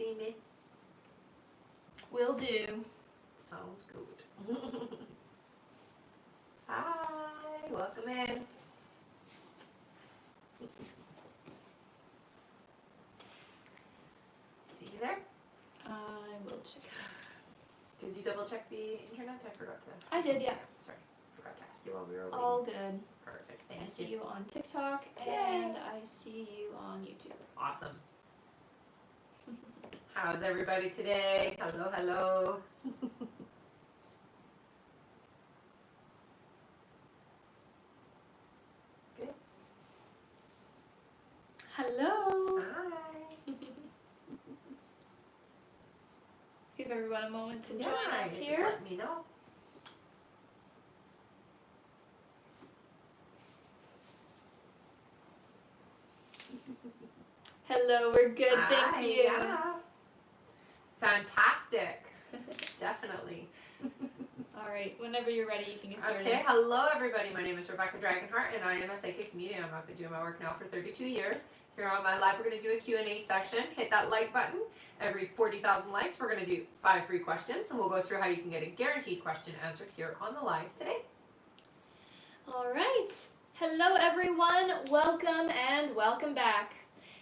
see me? Will do. Sounds good. Hi, welcome in. See you there? I will check. Did you double check the internet? I forgot to. I did, yeah. Sorry, forgot to ask you while we were waiting. All good. Perfect. I Thank see you. you on TikTok Yay. and I see you on YouTube. Awesome. How's everybody today? Hello, hello. Good. Hello. Hi. Give everyone a moment to Yeah, join us just here. let me know. Hello, we're good, Hi, thank you. yeah. Fantastic. Definitely. All right, whenever you're ready, you can get started. Okay, hello everybody. My name is Rebecca Dragonheart and I am a psychic medium. I've been doing my work now for 32 years. Here on my live, we're going to do a Q&A section. Hit that like button. Every 40,000 likes, we're going to do 5 free questions and we'll go through how you can get a guaranteed question answered here on the live today. All right. Hello, everyone. Welcome and welcome back.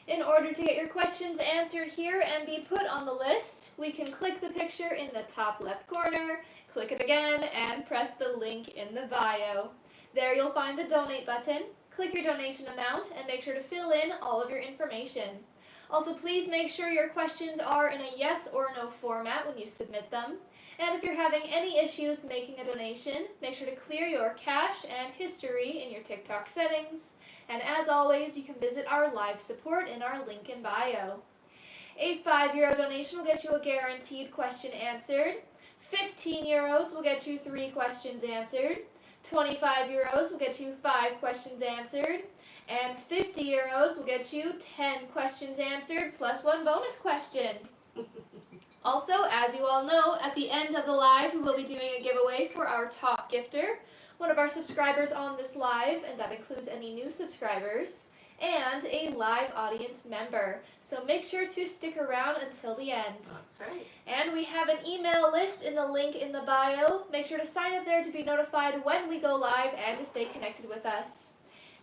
In order to get your questions answered here and be put on the list, we can click the picture in the top left corner, click it again, and press the link in the bio. There you'll find the donate button. Click your donation amount and make sure to fill in all of your information. Also, please make sure your questions are in a yes or no format when you submit them. And if you're having any issues making a donation, make sure to clear your cache and history in your TikTok settings. And as always, you can visit our live support in our link in bio. A €5 donation will get you a guaranteed question answered. 15 euros will get you 3 questions answered. 25 euros will get you 5 questions answered. And 50 euros will get you 10 questions answered plus 1 bonus question. Also, as you all know, at the end of the live, we will be doing a giveaway for our top gifter, one of our subscribers on this live, and that includes any new subscribers, and a live audience member. So make sure to stick around until the end. That's right. And we have an email list in the link in the bio. Make sure to sign up there to be notified when we go live and to stay connected with us.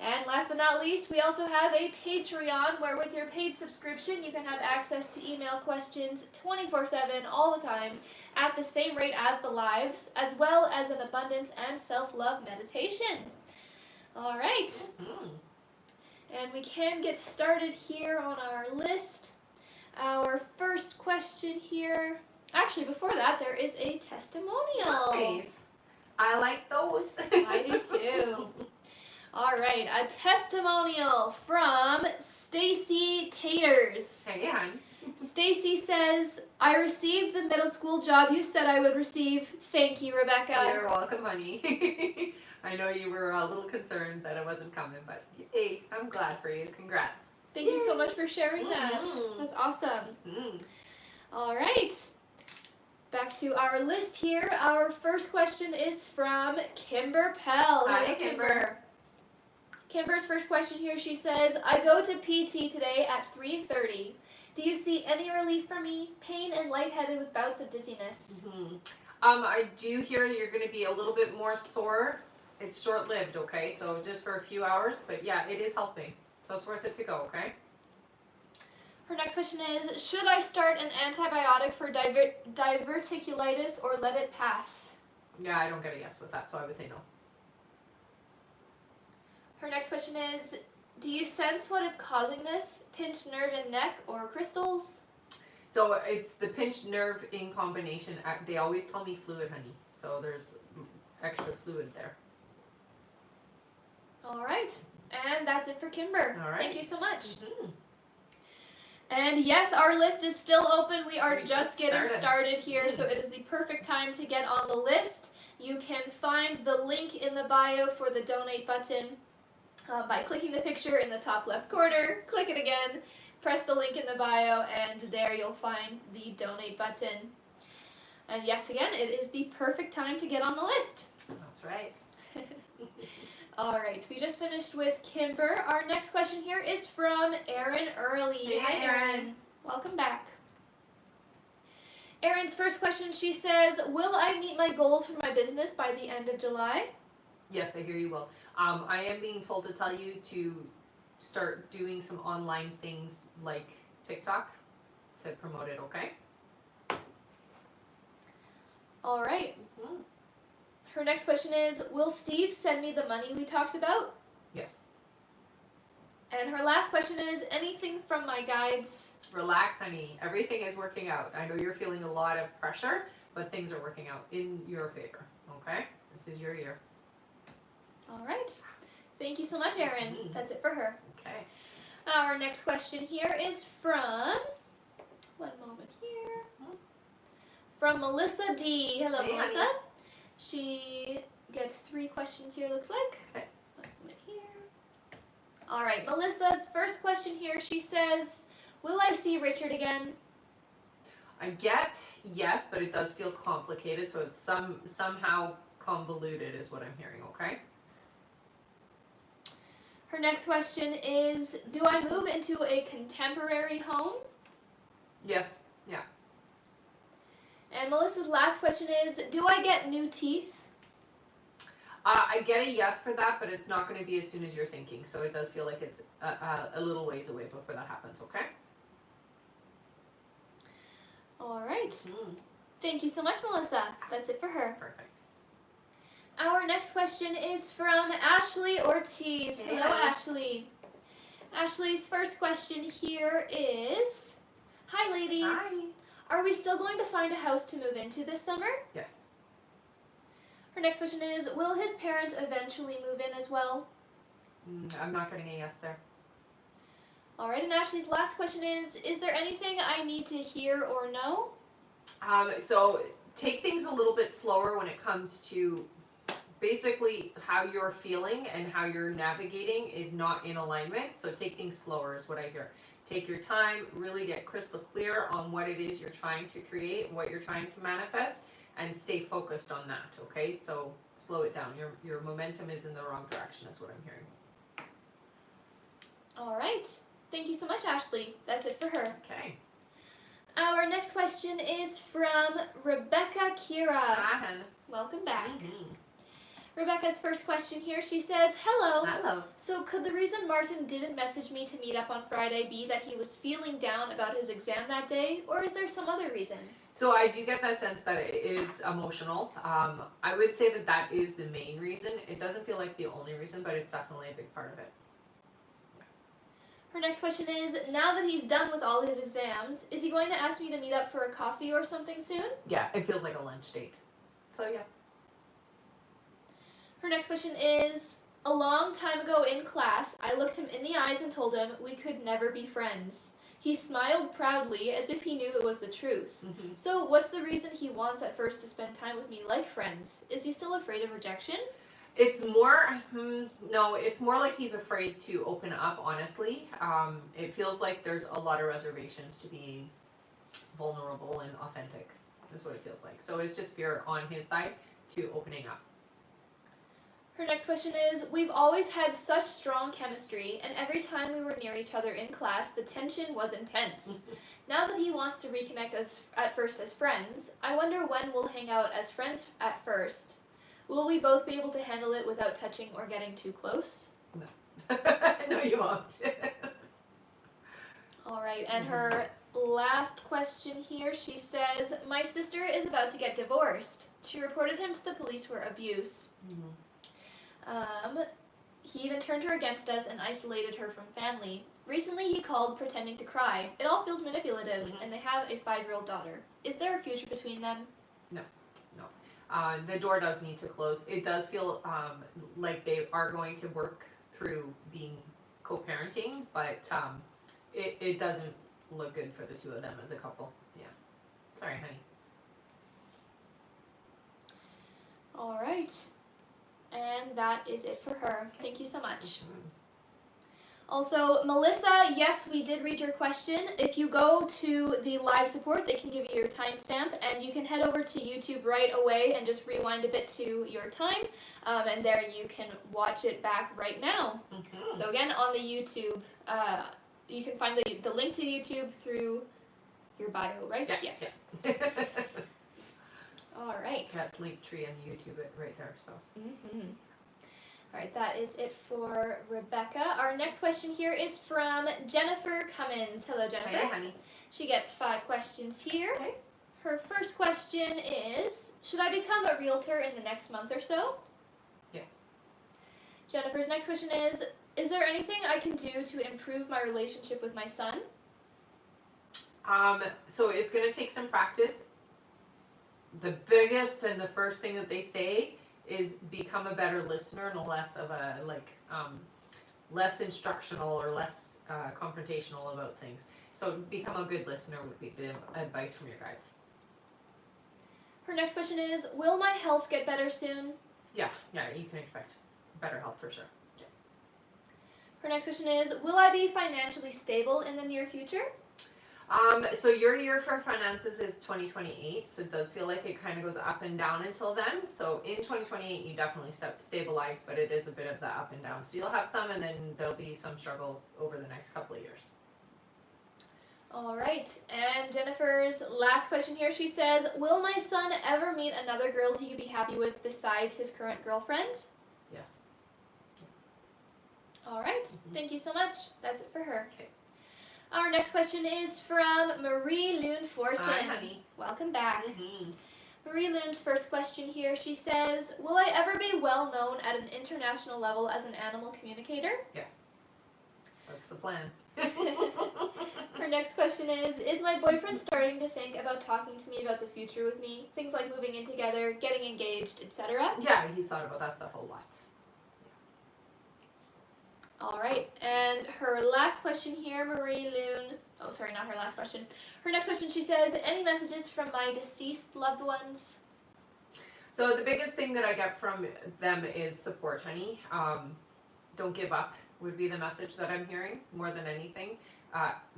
And last but not least, we also have a Patreon where with your paid subscription you can have access to email questions 24/7 all the time at the same rate as the lives, as well as an abundance and self-love meditation. All right. Mm-hmm. And we can get started here on our list. Our first question here. Actually, before that, there is a testimonial. Nice. I like those. I do too. All right, a testimonial from Stacy Taters. Hey, hon. Stacy says, I received the middle school job you said I would receive. Thank you, Rebecca. You're welcome, honey. I know you were a little concerned that it wasn't coming, but hey, I'm glad for you. Congrats. Thank you so much for sharing that. Mm-hmm. That's awesome. Mm. All right. Back to our list here. Our first question is from Kimber Pell. Hi, Hello, Kimber. Kimber's first question here, she says, I go to PT today at 3:30. Do you see any relief for me? Pain and lightheaded with bouts of dizziness. Mm-hmm. I do hear you're going to be a little bit more sore. It's short-lived, okay? So just for a few hours, but yeah, it is helping. So it's worth it to go, okay? Her next question is, should I start an antibiotic for diverticulitis or let it pass? Yeah, I don't get a yes with that, so I would say no. Her next question is, do you sense what is causing this? Pinched nerve in neck or crystals? So it's the pinched nerve in combination. They always tell me fluid, honey. So there's extra fluid there. All right. And that's it for Kimber. All right. Thank you so much. Mm-hmm. And yes, our list is still open. We are We just getting started here, so it is the perfect time to get on the list. You can find the link in the bio for the donate button by clicking the picture in the top left corner. Click it again, press the link in the bio, and there you'll find the donate button. And yes, again, it is the perfect time to get on the list. That's right. All right, we just finished with Kimber. Our next question here is from Erin Early. Hey, Hi, Erin. Welcome back. Erin's first question, she says, will I meet my goals for my business by the end of July? Yes, I hear you will. I am being told to tell you to start doing some online things like TikTok to promote it, okay? All right. Mm-hmm. Her next question is, will Steve send me the money we talked about? Yes. And her last question is, anything from my guides? Relax, honey. Everything is working out. I know you're feeling a lot of pressure, but things are working out in your favor, okay? This is your year. All right. Thank you so much, Erin. Mhm. That's it for her. Okay. Our next question here is from, one moment here, from Melissa D. Hello, Hey, Melissa. honey. She gets 3 questions here, looks like. Okay. One moment here. All right, Melissa's first question here, she says, will I see Richard again? I get yes, but it does feel complicated, so it's somehow convoluted is what I'm hearing, okay? Her next question is, do I move into a contemporary home? Yes. Yeah. And Melissa's last question is, do I get new teeth? I get a yes for that, but it's not going to be as soon as you're thinking, so it does feel like it's a little ways away before that happens, okay? All right. Thank you so much, Melissa. That's it for her. Perfect. Our next question is from Ashley Ortiz. Hey, Hello, honey. Ashley. Ashley's first question here is, hi, ladies. Hi. Are we still going to find a house to move into this summer? Yes. Her next question is, will his parents eventually move in as well? I'm not getting a yes there. All right, and Ashley's last question is there anything I need to hear or know? So take things a little bit slower when it comes to basically how you're feeling and how you're navigating is not in alignment. So take things slower is what I hear. Take your time, really get crystal clear on what it is you're trying to create, what you're trying to manifest, and stay focused on that, okay? So slow it down. Your momentum is in the wrong direction is what I'm hearing. All right. Thank you so much, Ashley. That's it for her. Okay. Our next question is from Rebecca Kira. Hi, hon. Welcome back. Mm-hmm. Rebecca's first question here, she says, hello. Hello. So could the reason Martin didn't message me to meet up on Friday be that he was feeling down about his exam that day, or is there some other reason? So I do get that sense that it is emotional. I would say that that is the main reason. It doesn't feel like the only reason, but it's definitely a big part of it. Her next question is, now that he's done with all his exams, is he going to ask me to meet up for a coffee or something soon? Yeah, it feels like a lunch date. So yeah. Her next question is, a long time ago in class, I looked him in the eyes and told him we could never be friends. He smiled proudly as if he knew it was the truth. Mm-hmm. So what's the reason he wants at first to spend time with me like friends? Is he still afraid of rejection? It's more, no, it's more like he's afraid to open up, honestly. It feels like there's a lot of reservations to be vulnerable and authentic, is what it feels like. So it's just fear on his side to opening up. Her next question is, we've always had such strong chemistry, and every time we were near each other in class, the tension was intense. Now that he wants to reconnect us at first as friends, I wonder when we'll hang out as friends at first. Will we both be able to handle it without touching or getting too close? No, you won't. All right, and her last question here, she says, my sister is about to get divorced. She reported him to the police for abuse. He even turned her against us and isolated her from family. Recently he called pretending to cry. It all feels manipulative, and they have a 5-year-old daughter. Is there a future between them? No. The door does need to close. It does feel like they are going to work through being co-parenting, but it doesn't look good for the two of them as a couple. Yeah. Sorry, honey. All right. And that is it for her. Thank you so much. Also, Melissa, yes, we did read your question. If you go to the live support, they can give you your timestamp, and you can head over to YouTube right away and just rewind a bit to your time, and there you can watch it back right now. So again, on the YouTube, you can find the link to YouTube through your bio, right? Yeah, Yes. Yeah. All right. That's Linktree and YouTube it right there. So. Mm-hmm. All right, that is it for Rebecca. Our next question here is from Jennifer Cummins. Hello, Jennifer. Hi, honey. She gets 5 questions here. Okay. Her first question is, should I become a realtor in the next month or so? Yes. Jennifer's next question is there anything I can do to improve my relationship with my son? So it's going to take some practice. The biggest and the first thing that they say is become a better listener and less of a less instructional or less confrontational about things. So become a good listener would be the advice from your guides. Her next question is, will my health get better soon? Yeah, you can expect better health for sure. Yeah. Her next question is, will I be financially stable in the near future? So your year for finances is 2028, so it does feel like it kind of goes up and down until then. So in 2028, you definitely stabilize, but it is a bit of the up and down. So you'll have some, and then there'll be some struggle over the next couple of years. All right, and Jennifer's last question here, she says, will my son ever meet another girl he could be happy with besides his current girlfriend? Yes. All right, thank you so much. That's it for her. Okay. Our next question is from Marie Loon Forson. Hi, honey. Welcome back. Mm-hmm. Marie Loon's first question here, she says, will I ever be well known at an international level as an animal communicator? Yes. That's the plan. Her next question is my boyfriend starting to think about talking to me about the future with me? Things like moving in together, getting engaged, etc.? Yeah, he's thought about that stuff a lot. All right, and her last question here, Marie Loon. Oh, sorry, not her last question. Her next question, she says, any messages from my deceased loved ones? So the biggest thing that I get from them is support, honey. Don't give up would be the message that I'm hearing more than anything.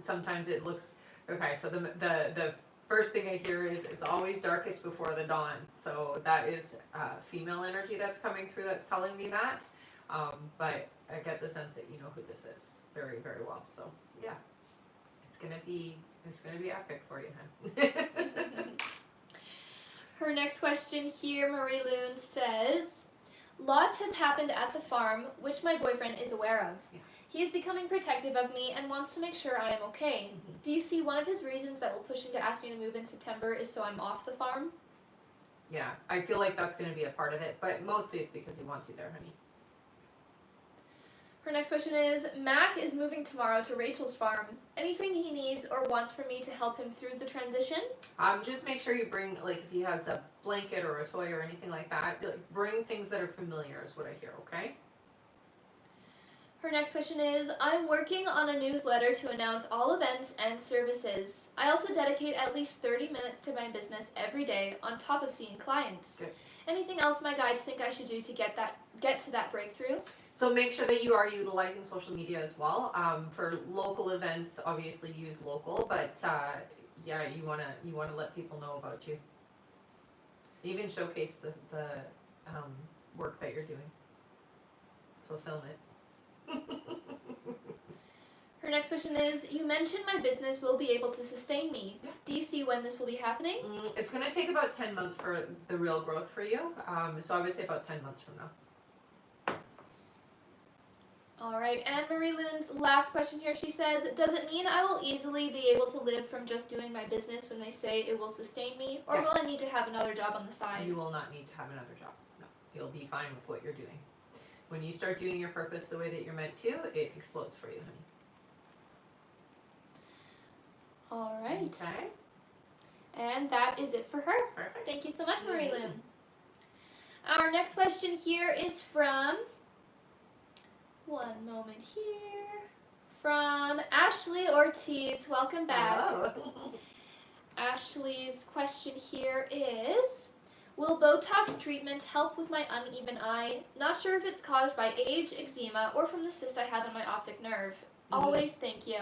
Sometimes it looks okay. So the first thing I hear is it's always darkest before the dawn. So that is female energy that's coming through that's telling me that. But I get the sense that you know who this is very, very well. So yeah, it's gonna be epic for you, hun. Her next question here, Marie Loon says, lots has happened at the farm, which my boyfriend is aware of. Yeah. He is becoming protective of me and wants to make sure I am okay. Mm-hmm. Do you see one of his reasons that will push him to ask me to move in September is so I'm off the farm? Yeah, I feel like that's going to be a part of it, but mostly it's because he wants you there, honey. Her next question is, Mac is moving tomorrow to Rachel's farm. Anything he needs or wants from me to help him through the transition? Just make sure you bring, like, if he has a blanket or a toy or anything like that, like, bring things that are familiar is what I hear, okay? Her next question is, I'm working on a newsletter to announce all events and services. I also dedicate at least 30 minutes to my business every day on top of seeing clients. Good. Anything else my guides think I should do to get to that breakthrough? So make sure that you are utilizing social media as well. For local events, obviously use local, but yeah, you wanna let people know about you. Even showcase the work that you're doing. So film it. Her next question is, you mentioned my business will be able to sustain me. Yeah. Do you see when this will be happening? It's going to take about 10 months for the real growth for you. So I would say about 10 months from now. All right, and Marie Loon's last question here, she says, does it mean I will easily be able to live from just doing my business when they say it will sustain me? Or Yeah. will I need to have another job on the side? You will not need to have another job. No, you'll be fine with what you're doing. When you start doing your purpose the way that you're meant to, it explodes for you, honey. All right. Okay. And that is it for her. Perfect. Thank you so much, Marie Loon. Our next question here is from, one moment here, from Ashley Ortiz. Welcome back. Hello. Ashley's question here is, will Botox treatment help with my uneven eye? Not sure if it's caused by age, eczema, or from the cyst I have in my optic nerve. Always thank you.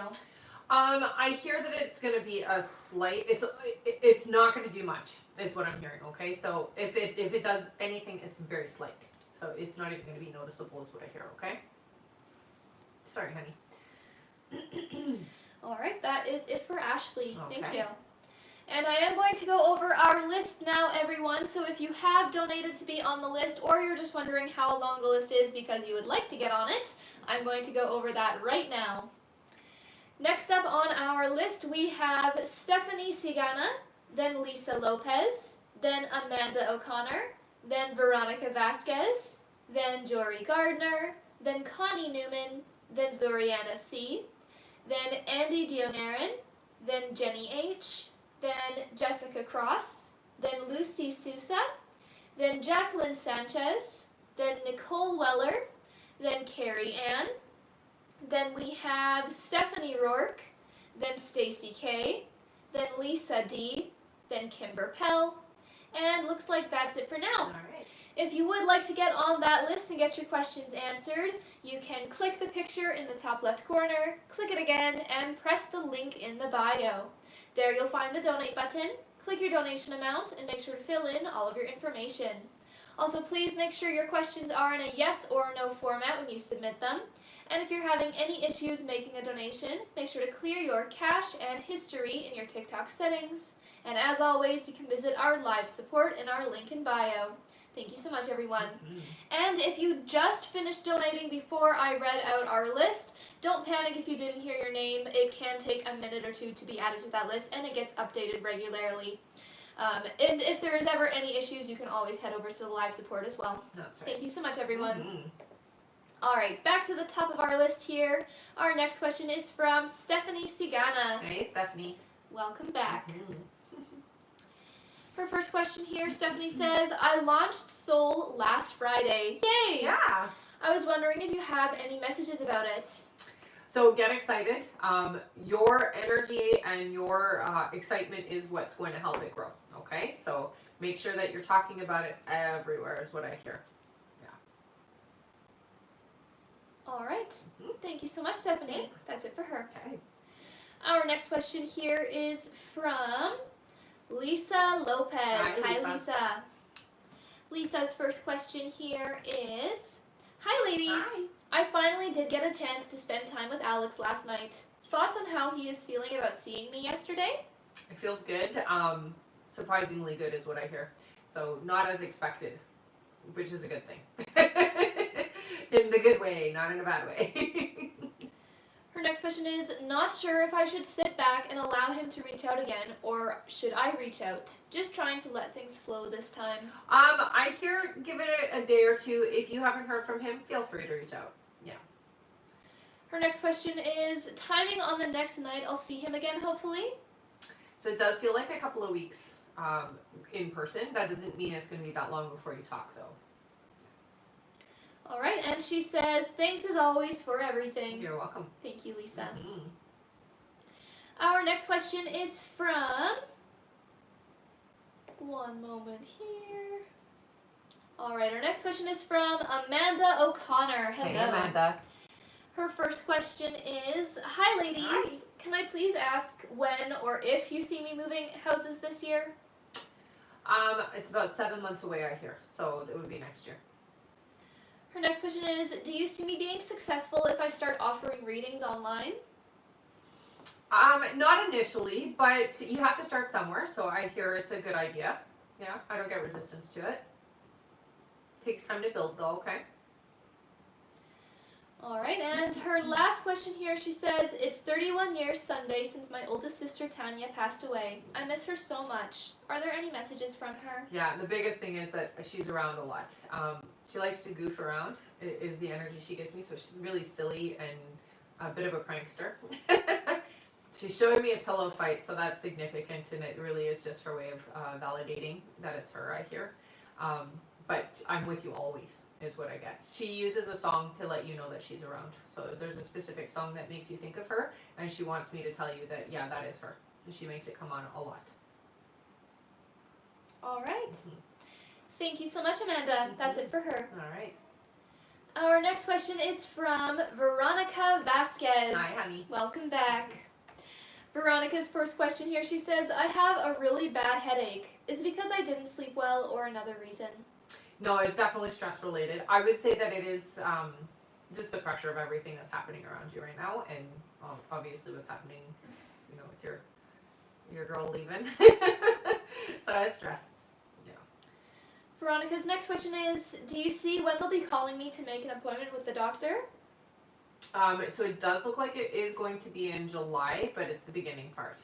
I hear that it's going to be a slight. It's not going to do much, is what I'm hearing. Okay, so if it does anything, it's very slight. So it's not even going to be noticeable, is what I hear. Okay. Sorry, honey. All right, that is it for Ashley. Okay. Thank you. And I am going to go over our list now, everyone. So if you have donated to be on the list, or you're just wondering how long the list is because you would like to get on it, I'm going to go over that right now. Next up on our list, we have Stephanie Sigana, then Lisa Lopez, then Amanda O'Connor, then Veronica Vasquez, then Jory Gardner, then Connie Newman, then Zoriana C., then Andy Dionarin, then Jenny H., then Jessica Cross, then Lucy Sousa, then Jacqueline Sanchez, then Nicole Weller, then Carrie Ann, then we have Stephanie Rourke, then Stacy K., then Lisa D., then Kimber Pell, and looks like that's it for now. All right. If you would like to get on that list and get your questions answered, you can click the picture in the top left corner, click it again, and press the link in the bio. There you'll find the donate button, click your donation amount, and make sure to fill in all of your information. Also, please make sure your questions are in a yes or no format when you submit them. And if you're having any issues making a donation, make sure to clear your cache and history in your TikTok settings. And as always, you can visit our live support in our link in bio. Thank you so much, everyone. And if you just finished donating before I read out our list, don't panic if you didn't hear your name. It can take a minute or two to be added to that list, and it gets updated regularly. And if there is ever any issues, you can always head over to the live support as well. That's right. Thank you so much, everyone. All right, back to the top of our list here. Our next question is from Stephanie Sigana. Hey, Stephanie. Welcome back. Her first question here, Stephanie says, I launched Soul last Friday. Yay! Yeah. I was wondering if you have any messages about it. So get excited. Your energy and your excitement is what's going to help it grow. Okay, so make sure that you're talking about it everywhere is what I hear. All right. Thank you so much, Stephanie. That's it for her. Okay. Our next question here is from Lisa Lopez. Hi, Lisa. Lisa. Lisa's first question here is, Hi, ladies. Hi. I finally did get a chance to spend time with Alex last night. Thoughts on how he is feeling about seeing me yesterday? It feels good. Surprisingly good is what I hear. So not as expected, which is a good thing. In the good way, not in a bad way. Her next question is, not sure if I should sit back and allow him to reach out again, or should I reach out? Just trying to let things flow this time. I hear give it a day or two. If you haven't heard from him, feel free to reach out. Yeah. Her next question is, timing on the next night I'll see him again, hopefully? So it does feel like a couple of weeks in person. That doesn't mean it's going to be that long before you talk, though. All right, and she says, thanks as always for everything. You're welcome. Thank you, Lisa. Our next question is from, one moment here. All right, our next question is from Amanda O'Connor. Hello. Hey, Amanda. Her first question is, hi ladies. Hi. Can I please ask when or if you see me moving houses this year? It's about 7 months away, I hear. So it would be next year. Her next question is, do you see me being successful if I start offering readings online? Not initially, but you have to start somewhere, so I hear it's a good idea. Yeah, I don't get resistance to it. Takes time to build though, okay? All right, and her last question here, she says, it's 31 years Sunday since my oldest sister Tanya passed away. I miss her so much. Are there any messages from her? Yeah, the biggest thing is that she's around a lot. She likes to goof around, is the energy she gives me, so she's really silly and a bit of a prankster. She's showing me a pillow fight, so that's significant, and it really is just her way of validating that it's her, I hear. But I'm with you always, is what I get. She uses a song to let you know that she's around. So there's a specific song that makes you think of her, and she wants me to tell you that, yeah, that is her. And she makes it come on a lot. All right. Thank you so much, Amanda. That's it for her. All right. Our next question is from Veronica Vasquez. Hi, honey. Welcome back. Veronica's first question here, she says, I have a really bad headache. Is it because I didn't sleep well or another reason? No, it's definitely stress related. I would say that it is just the pressure of everything that's happening around you right now, and obviously what's happening, with your your girl leaving. So I stress. Yeah. Veronica's next question is, do you see when they'll be calling me to make an appointment with the doctor? So it does look like it is going to be in July, but it's the beginning part.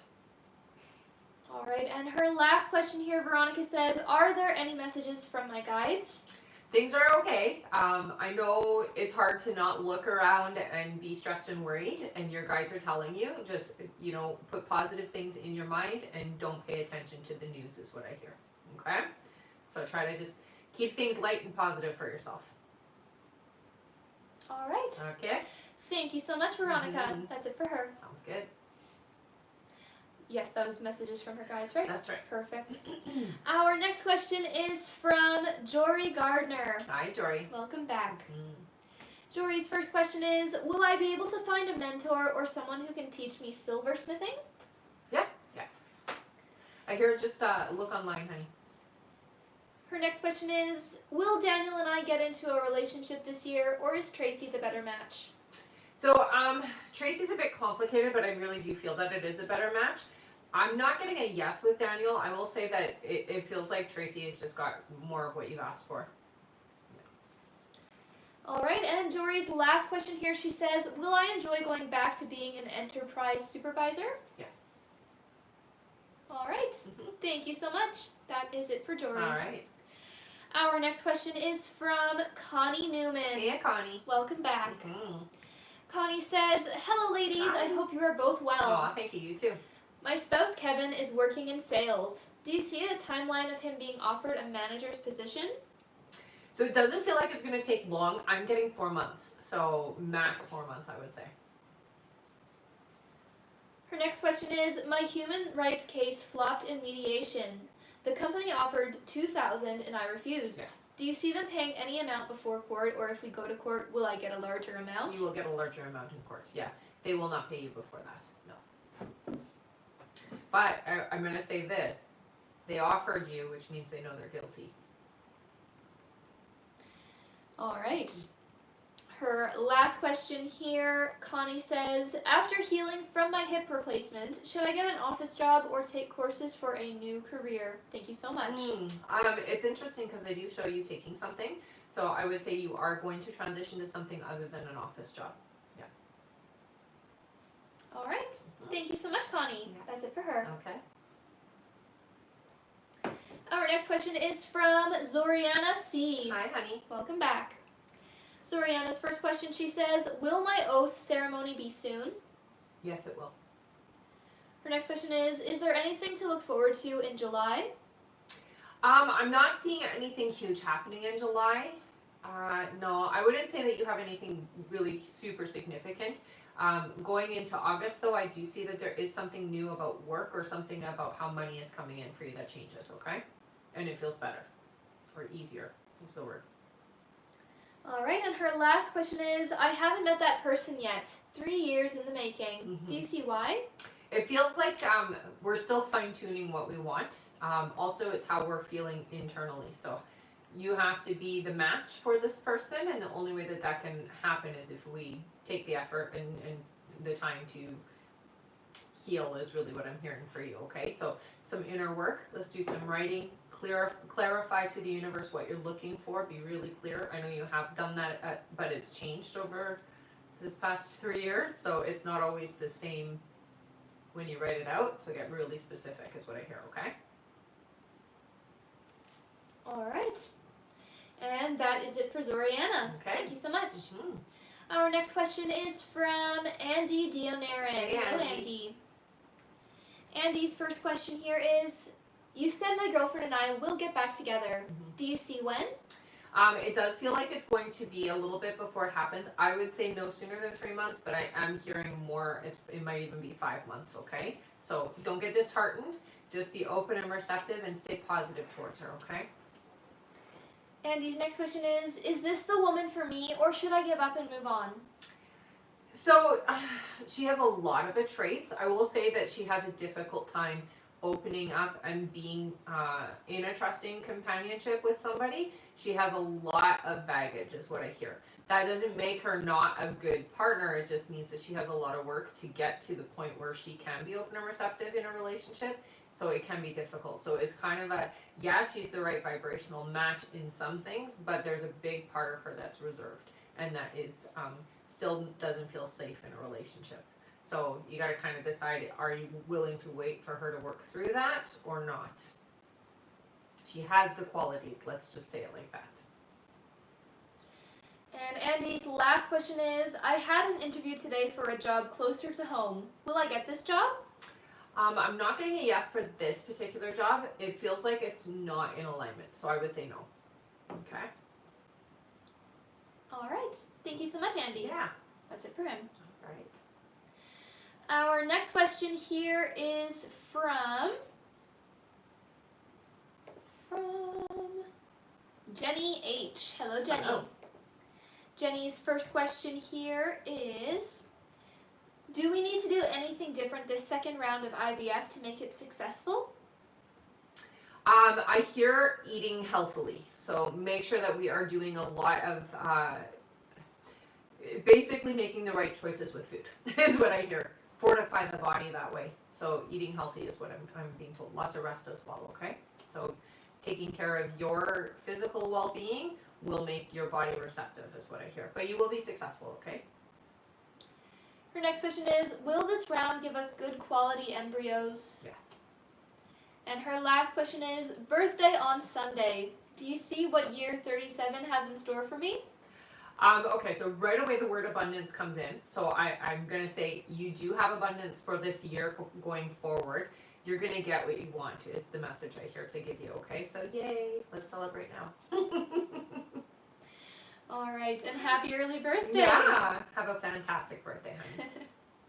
All right, and her last question here, Veronica says, are there any messages from my guides? Things are okay. I know it's hard to not look around and be stressed and worried, and your guides are telling you, just, put positive things in your mind and don't pay attention to the news is what I hear. Okay? So try to just keep things light and positive for yourself. All right. Okay? Thank you so much, Veronica. Mm-hmm. That's it for her. Sounds good. Yes, that was messages from her guides, right? That's right. Perfect. Our next question is from Jory Gardner. Hi, Jory. Welcome back. Mm. Jory's first question is, will I be able to find a mentor or someone who can teach me silversmithing? Yeah. I hear just look online, honey. Her next question is, will Daniel and I get into a relationship this year, or is Tracy the better match? So, Tracy's a bit complicated, but I really do feel that it is a better match. I'm not getting a yes with Daniel. I will say that it feels like Tracy has just got more of what you've asked for. All right, and Jory's last question here, she says, will I enjoy going back to being an enterprise supervisor? Yes. All right, Thank you so much. That is it for Jory. All right. Our next question is from Connie Newman. Hey, Connie. Welcome back. Mm-hmm. Connie says, hello ladies, I hope you are both well. Aw, thank you. You too. My spouse Kevin is working in sales. Do you see a timeline of him being offered a manager's position? So it doesn't feel like it's going to take long. I'm getting 4 months. So max 4 months, I would say. Her next question is, my human rights case flopped in mediation. The company offered $2,000 and I refused. Yes. Do you see them paying any amount before court, or if we go to court, will I get a larger amount? You will get a larger amount in court. Yeah. They will not pay you before that. No. But I'm going to say this. They offered you, which means they know they're guilty. All right. Her last question here, Connie says, after healing from my hip replacement, should I get an office job or take courses for a new career? Thank you so much. It's interesting because I do show you taking something. So I would say you are going to transition to something other than an office job. Yeah. All right. Thank you so much, Connie. Yeah. That's it for her. Okay. Our next question is from Zoriana C. Hi, honey. Welcome back. Zoriana's first question, she says, will my oath ceremony be soon? Yes, it will. Her next question is there anything to look forward to in July? I'm not seeing anything huge happening in July. No, I wouldn't say that you have anything really super significant. Going into August, though, I do see that there is something new about work or something about how money is coming in for you that changes, okay? And it feels better or easier is the word. All right, and her last question is, I haven't met that person yet. 3 years in the making. Mm-hmm. Do you see why? It feels like we're still fine-tuning what we want. Also, it's how we're feeling internally. So you have to be the match for this person, and the only way that that can happen is if we take the effort and the time to heal is really what I'm hearing for you, okay? So some inner work. Let's do some writing. Clarify to the universe what you're looking for. Be really clear. I know you have done that, but it's changed over this past 3 years, so it's not always the same when you write it out. So get really specific is what I hear, okay? All right. And that is it for Zoriana. Okay. Thank you so much. Mm-hmm. Our next question is from Andy Dionaren. Hey, Hello, Andy. Andy's first question here is, you said my girlfriend and I will get back together. Mm-hmm. Do you see when? It does feel like it's going to be a little bit before it happens. I would say no sooner than 3 months, but I am hearing more. It might even be 5 months, okay? So don't get disheartened. Just be open and receptive and stay positive towards her, okay? Andy's next question is this the woman for me, or should I give up and move on? So she has a lot of the traits. I will say that she has a difficult time opening up and being in a trusting companionship with somebody, she has a lot of baggage, is what I hear. That doesn't make her not a good partner. It just means that she has a lot of work to get to the point where she can be open and receptive in a relationship. So it can be difficult. So it's kind of a, yeah, she's the right vibrational match in some things, but there's a big part of her that's reserved and that is still doesn't feel safe in a relationship. So you got to kind of decide, are you willing to wait for her to work through that or not? She has the qualities, let's just say it like that. And Andy's last question is, I had an interview today for a job closer to home. Will I get this job? I'm not getting a yes for this particular job. It feels like it's not in alignment, so I would say no. Okay. All right. Thank you so much, Andy. Yeah. That's it for him. All right. Our next question here is from Jenny H. Hello, Jenny. Hello. Jenny's first question here is, do we need to do anything different this second round of IVF to make it successful? I hear eating healthily, so make sure that we are doing a lot of basically making the right choices with food is what I hear. Fortify the body that way. So eating healthy is what I'm being told. Lots of rest as well, okay? So taking care of your physical well-being will make your body receptive is what I hear. But you will be successful, okay? Her next question is, will this round give us good quality embryos? Yes. And her last question is, birthday on Sunday. Do you see what year 37 has in store for me? Okay, so right away the word abundance comes in. So I'm going to say you do have abundance for this year going forward. You're going to get what you want is the message I hear to give you, okay? So yay, let's celebrate now. All right, and happy early birthday. Yeah, have a fantastic birthday, honey.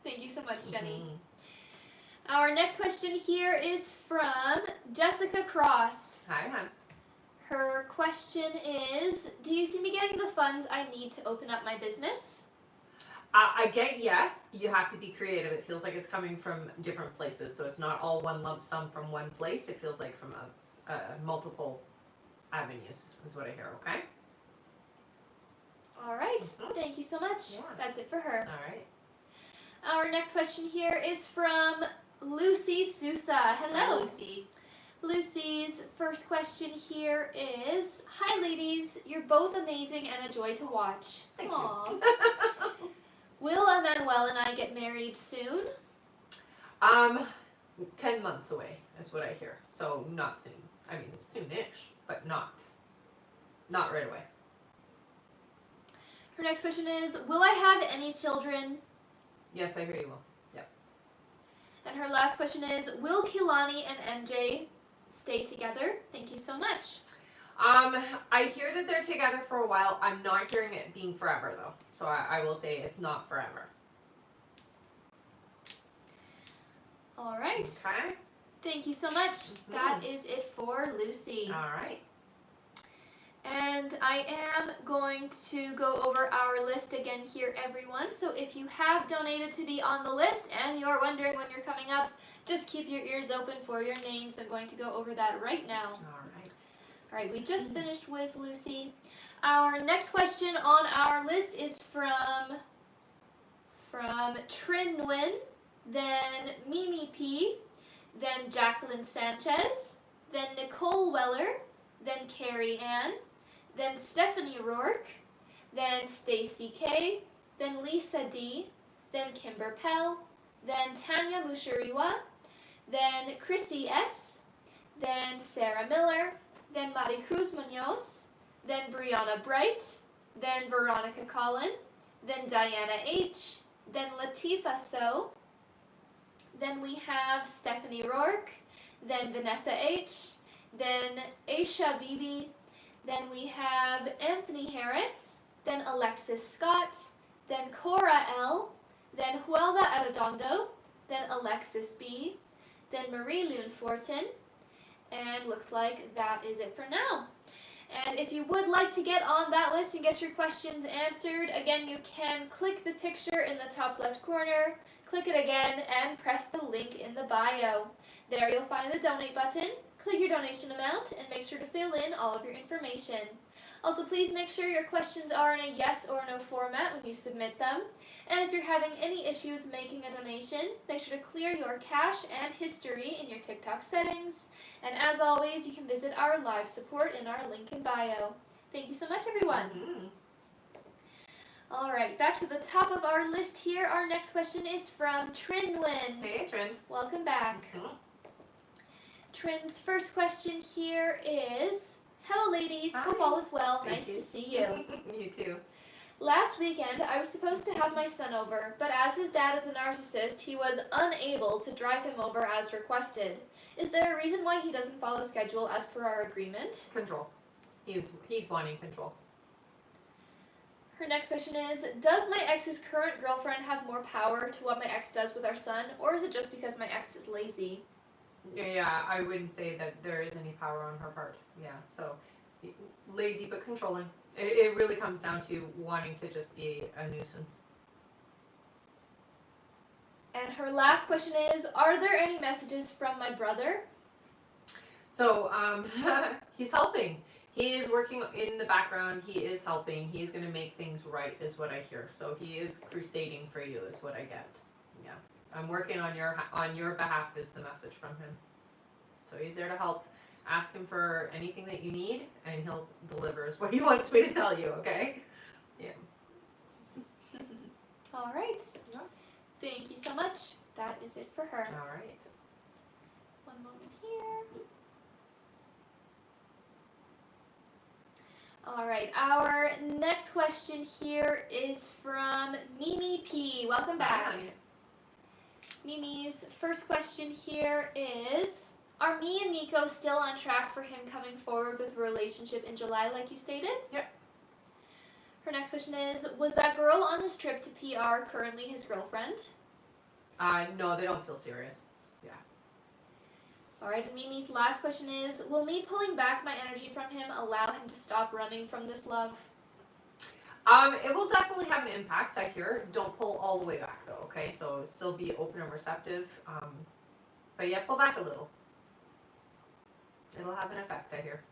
Thank you so much, Jenny. Mm-hmm. Our next question here is from Jessica Cross. Hi, hon. Her question is, do you see me getting the funds I need to open up my business? I get yes. You have to be creative. It feels like it's coming from different places. So it's not all one lump sum from one place. It feels like from multiple avenues is what I hear, okay? All right. Mm-hmm. Thank you so much. Yeah. That's it for her. All right. Our next question here is from Lucy Sousa. Hello. Hi, Lucy. Lucy's first question here is, hi ladies, you're both amazing and a joy to watch. Thank Aww. you. Will Emmanuel and I get married soon? 10 months away is what I hear. So not soon. I mean, soonish, but not right away. Her next question is, will I have any children? Yes, I hear you will. Yep. And her last question is, will Kilani and MJ stay together? Thank you so much. I hear that they're together for a while. I'm not hearing it being forever though. So I will say it's not forever. All right. Okay. Thank you so much. That is it for Lucy. All right. And I am going to go over our list again here, everyone. So if you have donated to be on the list and you're wondering when you're coming up, just keep your ears open for your names. I'm going to go over that right now. All right. All right, we just finished with Lucy. Our next question on our list is from Trin Nguyen, then Mimi P, then Jacqueline Sanchez, then Nicole Weller, then Carrie Ann, then Stephanie Rourke, then Stacy K, then Lisa D, then Kimber Pell, then Tanya Mushariwa, then Chrissy S, then Sarah Miller, then Maricruz Munoz, then Brianna Bright, then Veronica Collin, then Diana H, then Latifa So, then we have Stephanie Rourke, then Vanessa H, then Aisha Bibi, then we have Anthony Harris, then Alexis Scott, then Cora L, then Huelva Arredondo, then Alexis B, then Marie Lune Fortin, and looks like that is it for now. And if you would like to get on that list and get your questions answered, again, you can click the picture in the top left corner, click it again, and press the link in the bio. There you'll find the donate button. Click your donation amount and make sure to fill in all of your information. Also, please make sure your questions are in a yes or no format when you submit them. And if you're having any issues making a donation, make sure to clear your cache and history in your TikTok settings. And as always, you can visit our live support in our link in bio. Thank you so much, everyone. All right, back to the top of our list here. Our next question is from Trinwyn. Hey, Trin. Welcome back. Trin's first question here is, hello ladies, Hi. hope all is well. Thank Nice you. to see you. You too. Last weekend, I was supposed to have my son over, but as his dad is a narcissist, he was unable to drive him over as requested. Is there a reason why he doesn't follow schedule as per our agreement? Control. He's wanting control. Her next question is, does my ex's current girlfriend have more power to what my ex does with our son, or is it just because my ex is lazy? Yeah, I wouldn't say that there is any power on her part. Yeah, so lazy but controlling. It really comes down to wanting to just be a nuisance. And her last question is, are there any messages from my brother? So, he's helping. He is working in the background. He is helping. He's going to make things right, is what I hear. So he is crusading for you, is what I get. Yeah, I'm working on your behalf, is the message from him. So he's there to help. Ask him for anything that you need, and he'll deliver. Is what he wants me to tell you. Okay? Yeah. All right. Yeah. Thank you so much. That is it for her. All right. One moment here. All right, our next question here is from Mimi P. Welcome back. Hi. Mimi's first question here is, are me and Nico still on track for him coming forward with a relationship in July like you stated? Yep. Her next question is, was that girl on this trip to PR currently his girlfriend? No, they don't feel serious. All right, and Mimi's last question is, will me pulling back my energy from him allow him to stop running from this love? It will definitely have an impact, I hear. Don't pull all the way back though, okay? So still be open and receptive. But yeah, pull back a little. It'll have an effect, I hear.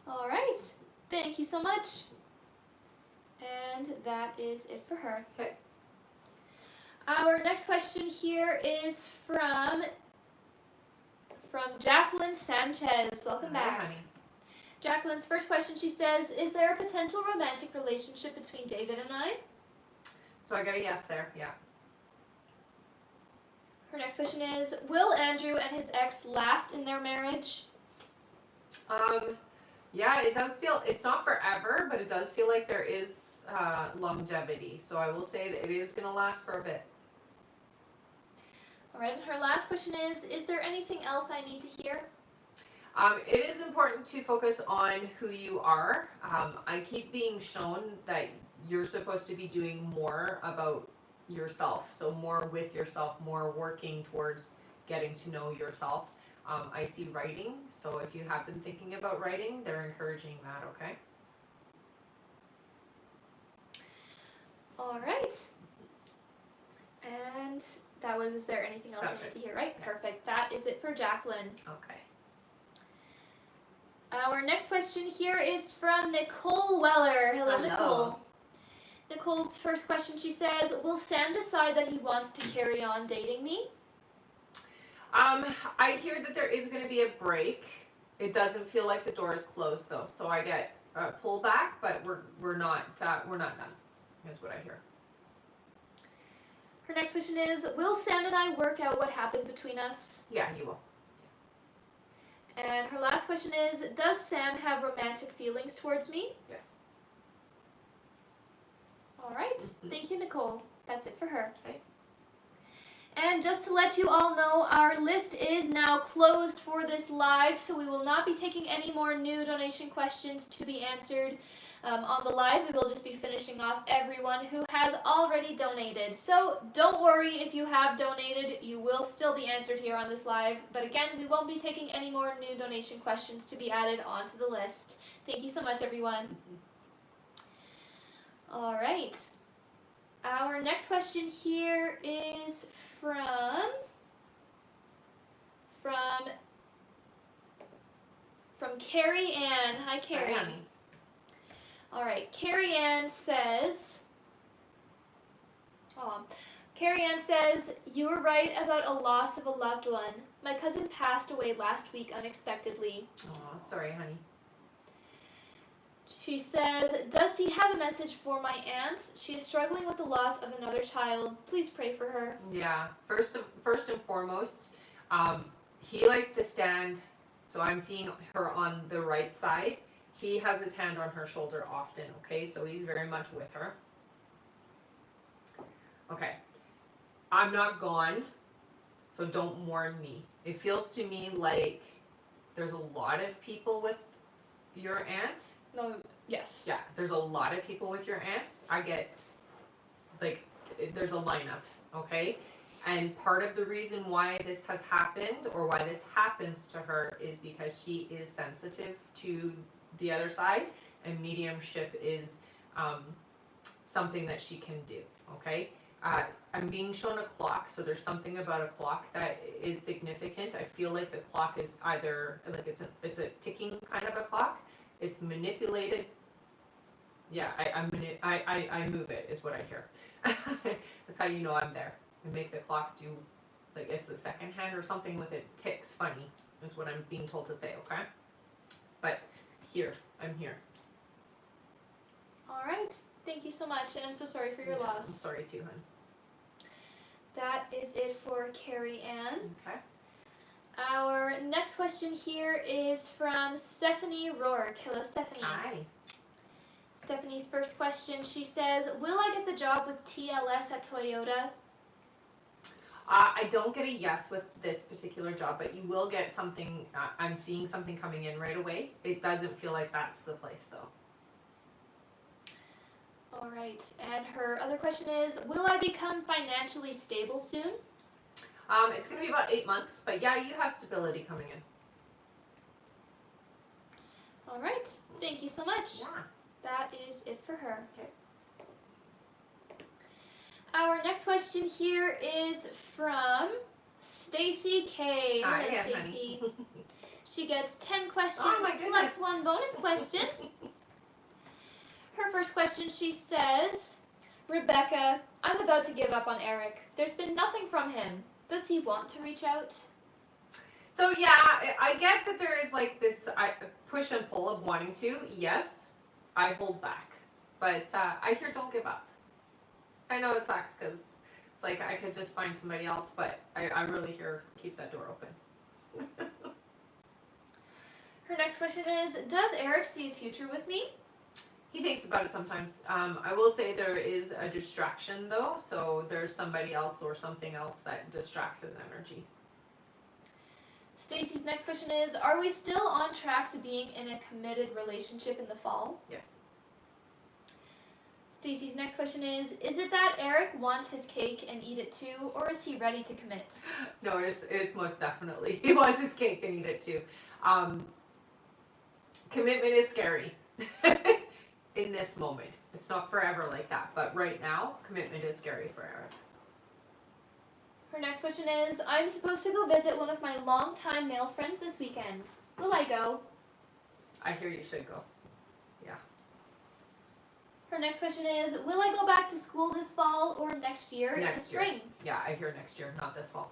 All right, thank you so much. And that is it for her. Okay. Our next question here is from Jacqueline Sanchez. Welcome back. Hi, honey. Jacqueline's first question, she says, is there a potential romantic relationship between David and I? So I got a yes there, yeah. Her next question is, will Andrew and his ex last in their marriage? Yeah, it does feel, it's not forever, but it does feel like there is longevity. So I will say that it is going to last for a bit. All right, and her last question is there anything else I need to hear? It is important to focus on who you are. I keep being shown that you're supposed to be doing more about yourself. So more with yourself, more working towards getting to know yourself. I see writing. So if you have been thinking about writing, they're encouraging that, okay? All right. And that was, is there anything else That's I need right. to hear, right? Yeah. Perfect. That is it for Jacqueline. Okay. Our next question here is from Nicole Weller. Hello, Hello. Nicole. Nicole's first question, she says, will Sam decide that he wants to carry on dating me? I hear that there is going to be a break. It doesn't feel like the door is closed though, so I get pullback, but we're not done. Is what I hear. Her next question is, will Sam and I work out what happened between us? Yeah, he will. And her last question is, does Sam have romantic feelings towards me? Yes. All right. Mhm. Thank you, Nicole. That's it for her. Okay. And just to let you all know, our list is now closed for this live, so we will not be taking any more new donation questions to be answered on the live. We will just be finishing off everyone who has already donated. So don't worry if you have donated, you will still be answered here on this live. But again, we won't be taking any more new donation questions to be added onto the list. Thank you so much, everyone. All right. Our next question here is from Carrie Ann. Hi, Carrie. Hi. All right, Carrie Ann says, you were right about a loss of a loved one. My cousin passed away last week unexpectedly. Oh, sorry, honey. She says, does he have a message for my aunt? She is struggling with the loss of another child. Please pray for her. Yeah. First and foremost, he likes to stand. So I'm seeing her on the right side. He has his hand on her shoulder often. Okay, so he's very much with her. Okay. I'm not gone, so don't warn me. It feels to me like there's a lot of people with your aunt. No, yes. Yeah, there's a lot of people with your aunt. I get, like, there's a lineup, okay? And part of the reason why this has happened, or why this happens to her, is because she is sensitive to the other side, and mediumship is something that she can do, okay? I'm being shown a clock, so there's something about a clock that is significant. I feel like the clock is either, like it's a ticking kind of a clock. It's manipulated. Yeah, I move it, is what I hear. That's how you know I'm there. I make the clock do, like it's the second hand or something with it ticks funny, is what I'm being told to say, okay? But here, I'm here. All right. Thank you so much, and I'm so sorry for your I'm loss. sorry too, hon. That is it for Carrie Ann. Okay. Our next question here is from Stephanie Rourke. Hello, Stephanie. Hi. Stephanie's first question, she says, will I get the job with TLS at Toyota? I don't get a yes with this particular job, but you will get something. I'm seeing something coming in right away. It doesn't feel like that's the place, though. All right. And her other question is, will I become financially stable soon? It's going to be about 8 months, but yeah, you have stability coming in. All right. Thank you so much. Yeah. That is it for her. Okay. Our next question here is from Stacy K. Hi, Hello, yeah, Stacy. honey. She gets 10 questions Oh, my goodness. plus one bonus question. Her first question, she says, Rebecca, I'm about to give up on Eric. There's been nothing from him. Does he want to reach out? So yeah, I get that there is like this push and pull of wanting to. Yes, I hold back, but I hear don't give up. I know it sucks because it's like I could just find somebody else, but I really hear keep that door open. Her next question is, does Eric see a future with me? He thinks about it sometimes. I will say there is a distraction though, so there's somebody else or something else that distracts his energy. Stacy's next question is, are we still on track to being in a committed relationship in the fall? Yes. Stacy's next question is it that Eric wants his cake and eat it too, or is he ready to commit? No, it's most definitely. He wants his cake and eat it too. Commitment is scary in this moment. It's not forever like that, but right now, commitment is scary for Eric. Her next question is, I'm supposed to go visit one of my longtime male friends this weekend. Will I go? I hear you should go. Yeah. Her next question is, will I go back to school this fall or next year in the Next year. spring? Yeah, I hear next year, not this fall.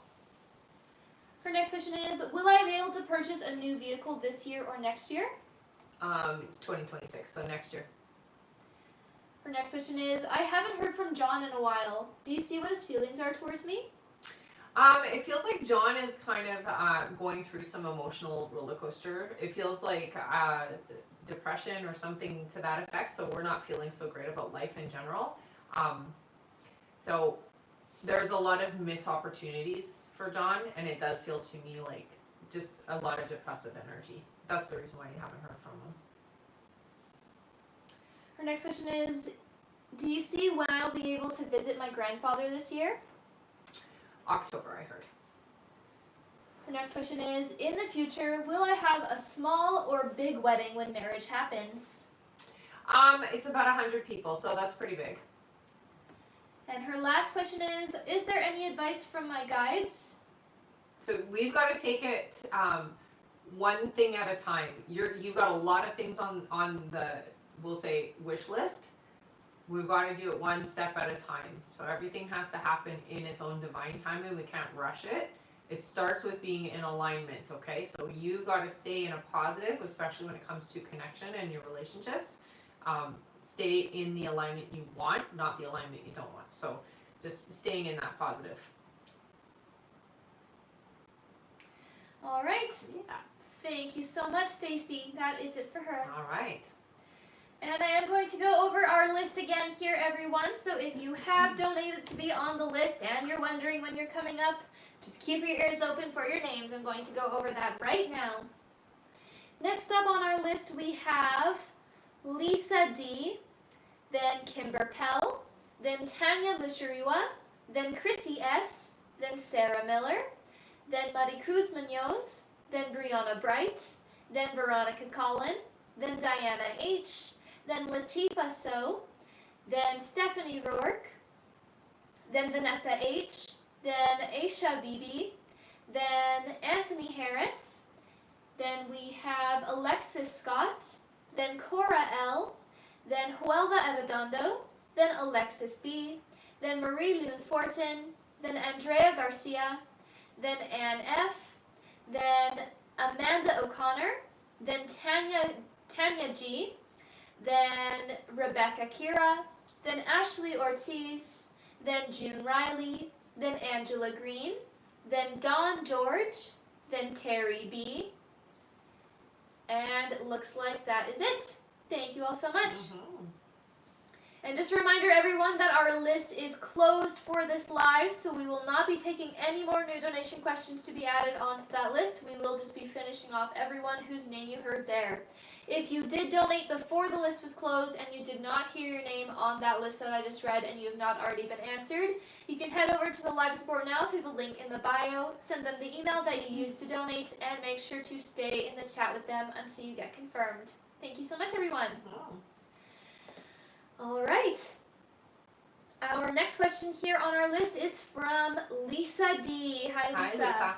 Her next question is, will I be able to purchase a new vehicle this year or next year? 2026, so next year. Her next question is, I haven't heard from John in a while. Do you see what his feelings are towards me? It feels like John is kind of going through some emotional roller coaster. It feels like depression or something to that effect, so we're not feeling so great about life in general. So there's a lot of missed opportunities for John, and it does feel to me like just a lot of depressive energy. That's the reason why you haven't heard from him. Her next question is, do you see when I'll be able to visit my grandfather this year? October, I heard. Her next question is, in the future, will I have a small or big wedding when marriage happens? It's about 100 people, so that's pretty big. And her last question is there any advice from my guides? So we've got to take it one thing at a time. You've got a lot of things on the, we'll say, wish list. We've got to do it one step at a time. So everything has to happen in its own divine timing. We can't rush it. It starts with being in alignment, okay? So you've got to stay in a positive, especially when it comes to connection and your relationships. Stay in the alignment you want, not the alignment you don't want. So just staying in that positive. All right. Yeah. Thank you so much, Stacy. That is it for her. All right. And I am going to go over our list again here, everyone. So if you have donated to be on the list and you're wondering when you're coming up, just keep your ears open for your names. I'm going to go over that right now. Next up on our list, we have Lisa D, then Kimber Pell, then Tanya Mushariwa, then Chrissy S, then Sarah Miller, then Maricruz Munoz, then Brianna Bright, then Veronica Collin, then Diana H, then Latifa So, then Stephanie Rourke, then Vanessa H, then Aisha Bibi, then Anthony Harris, then we have Alexis Scott, then Cora L, then Huelva Arredondo, then Alexis B, then Marie Lune Fortin, then Andrea Garcia, then Anne F, then Amanda O'Connor, then Tanya G, then Rebecca Kira, then Ashley Ortiz, then June Riley, then Angela Green, then Dawn George, then Terry B, and it looks like that is it. Thank you all so much. And just a reminder, everyone, that our list is closed for this live, so we will not be taking any more new donation questions to be added onto that list. We will just be finishing off everyone whose name you heard there. If you did donate before the list was closed and you did not hear your name on that list that I just read and you have not already been answered, you can head over to the live support now through the link in the bio, send them the email that you used to donate, and make sure to stay in the chat with them until you get confirmed. Thank you so much, everyone. All right. Our next question here on our list is from Lisa D. Hi, Lisa. Hi,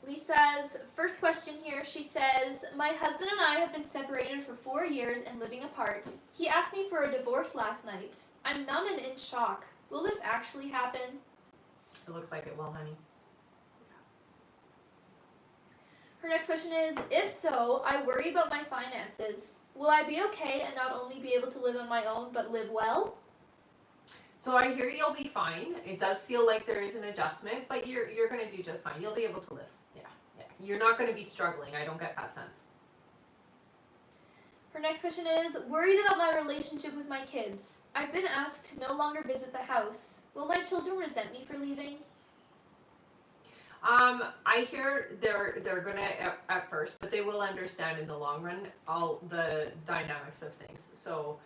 Lisa. Lisa's first question here, she says, my husband and I have been separated for 4 years and living apart. He asked me for a divorce last night. I'm numb and in shock. Will this actually happen? It looks like it will, honey. Her next question is, if so, I worry about my finances. Will I be okay and not only be able to live on my own, but live well? So I hear you'll be fine. It does feel like there is an adjustment, but you're going to do just fine. You'll be able to live. Yeah. You're not going to be struggling. I don't get that sense. Her next question is, worried about my relationship with my kids. I've been asked to no longer visit the house. Will my children resent me for leaving? I hear they're gonna at first, but they will understand in the long run all the dynamics of things. So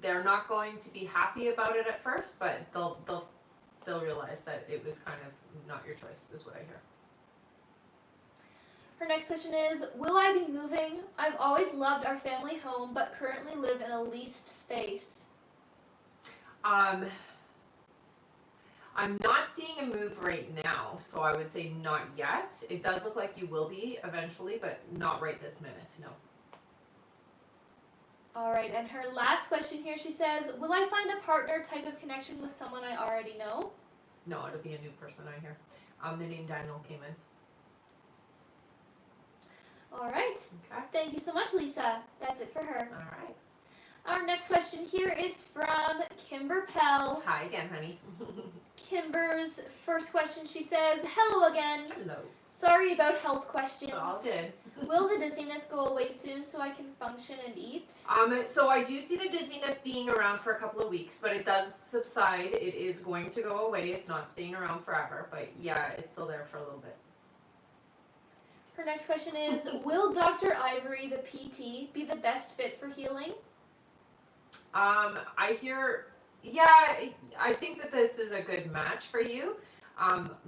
they're not going to be happy about it at first, but they'll realize that it was kind of not your choice, is what I hear. Her next question is, will I be moving? I've always loved our family home, but currently live in a leased space. I'm not seeing a move right now, so I would say not yet. It does look like you will be eventually, but not right this minute, no. All right, and her last question here, she says, will I find a partner type of connection with someone I already know? No, it'll be a new person I hear. The name Daniel came in. All right. Okay. Thank you so much, Lisa. That's it for her. All right. Our next question here is from Kimber Pell. Hi again, honey. Kimber's first question, she says, hello again. Hello. Sorry about health questions. It's all good. Will the dizziness go away soon so I can function and eat? So I do see the dizziness being around for a couple of weeks, but it does subside. It is going to go away. It's not staying around forever, but yeah, it's still there for a little bit. Her next question is, will Dr. Ivory, the PT, be the best fit for healing? I hear, yeah, I think that this is a good match for you.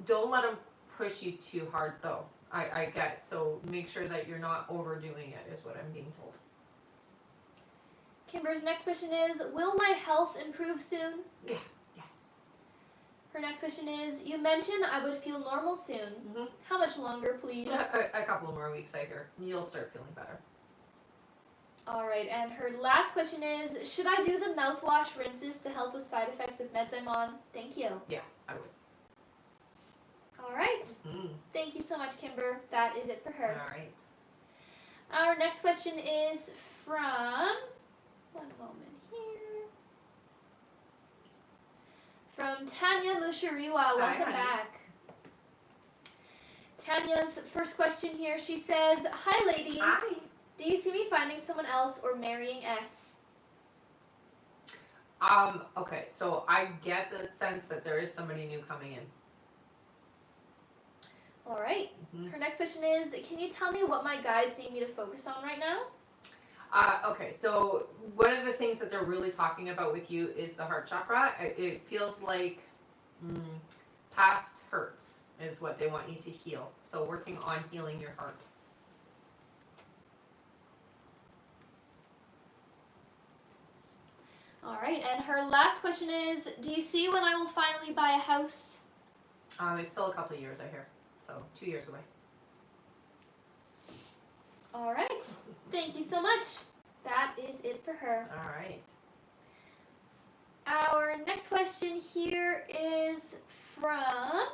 Don't let him push you too hard, though. I get, so make sure that you're not overdoing it, is what I'm being told. Kimber's next question is, will my health improve soon? Yeah. Her next question is, you mentioned I would feel normal soon. Mm-hmm. How much longer, please? A couple more weeks, I hear. You'll start feeling better. All right, and her last question is, should I do the mouthwash rinses to help with side effects of meds I'm on? Thank you. Yeah, I would. All right. Mm. Thank you so much, Kimber. That is it for her. All right. Our next question is from, one moment here, from Tanya Mushariwa. Welcome honey. back. Tanya's first question here, she says, hi ladies. Hi. Do you see me finding someone else or marrying S? Okay, so I get the sense that there is somebody new coming in. All right. Mm-hmm. Her next question is, can you tell me what my guides need me to focus on right now? Okay, so one of the things that they're really talking about with you is the heart chakra. It feels like past hurts is what they want you to heal. So working on healing your heart. All right, and her last question is, do you see when I will finally buy a house? It's still a couple of years, I hear. So 2 years away. All right. Thank you so much. That is it for her. All right. Our next question here is from,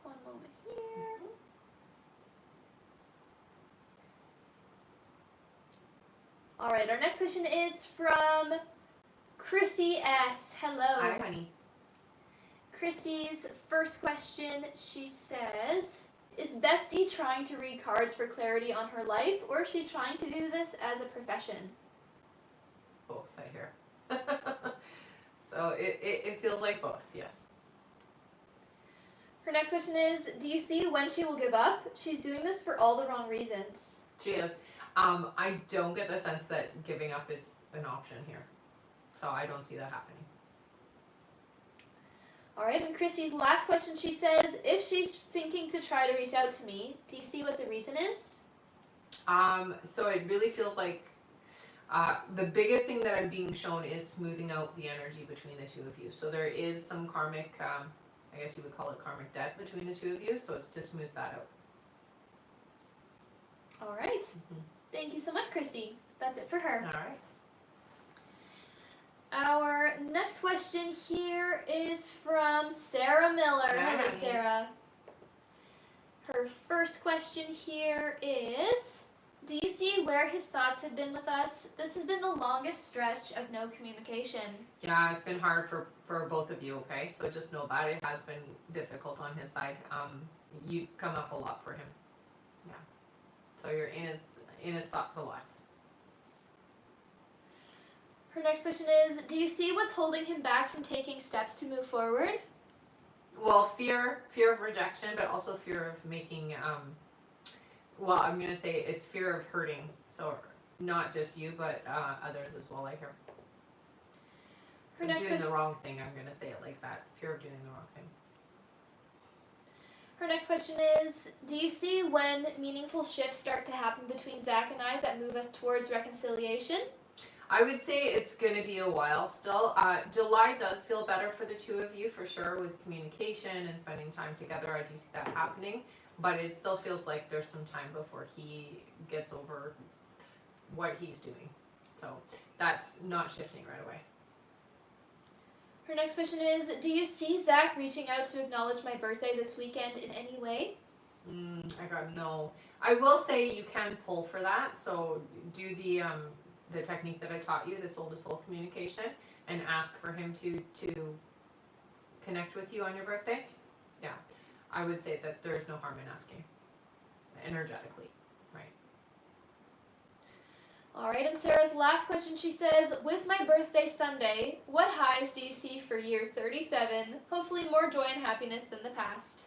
one moment here. All right, our next question is from Chrissy S. Hello. Hi, honey. Chrissy's first question, she says, is Bestie trying to read cards for clarity on her life, or is she trying to do this as a profession? Both, I hear. So it feels like both, yes. Her next question is, do you see when she will give up? She's doing this for all the wrong reasons. She is. I don't get the sense that giving up is an option here. So I don't see that happening. All right, and Chrissy's last question, she says, if she's thinking to try to reach out to me, do you see what the reason is? So it really feels like the biggest thing that I'm being shown is smoothing out the energy between the two of you. So there is some karmic, I guess you would call it karmic debt between the two of you. So it's to smooth that out. All right. Mm-hmm. Thank you so much, Chrissy. That's it for her. All right. Our next question here is from Sarah Miller. Hello, Sarah. Her first question here is, do you see where his thoughts have been with us? This has been the longest stretch of no communication. Yeah, it's been hard for both of you, okay? So just know that it has been difficult on his side. You come up a lot for him. Yeah. So you're in his thoughts a lot. Her next question is, do you see what's holding him back from taking steps to move forward? Well, fear of rejection, but also fear of making, well, I'm going to say it's fear of hurting. So not just you, but others as well, I hear. So doing the wrong thing, I'm going to say it like that. Fear of doing the wrong thing. Her next question is, do you see when meaningful shifts start to happen between Zach and I that move us towards reconciliation? I would say it's going to be a while still. July does feel better for the two of you for sure with communication and spending time together. I do see that happening, but it still feels like there's some time before he gets over what he's doing. So that's not shifting right away. Her next question is, do you see Zach reaching out to acknowledge my birthday this weekend in any way? I got no. I will say you can pull for that. So do the technique that I taught you, the soul-to-soul communication, and ask for him to connect with you on your birthday. Yeah, I would say that there's no harm in asking energetically, right? All right, and Sarah's last question, she says, with my birthday Sunday, what highs do you see for year 37? Hopefully more joy and happiness than the past.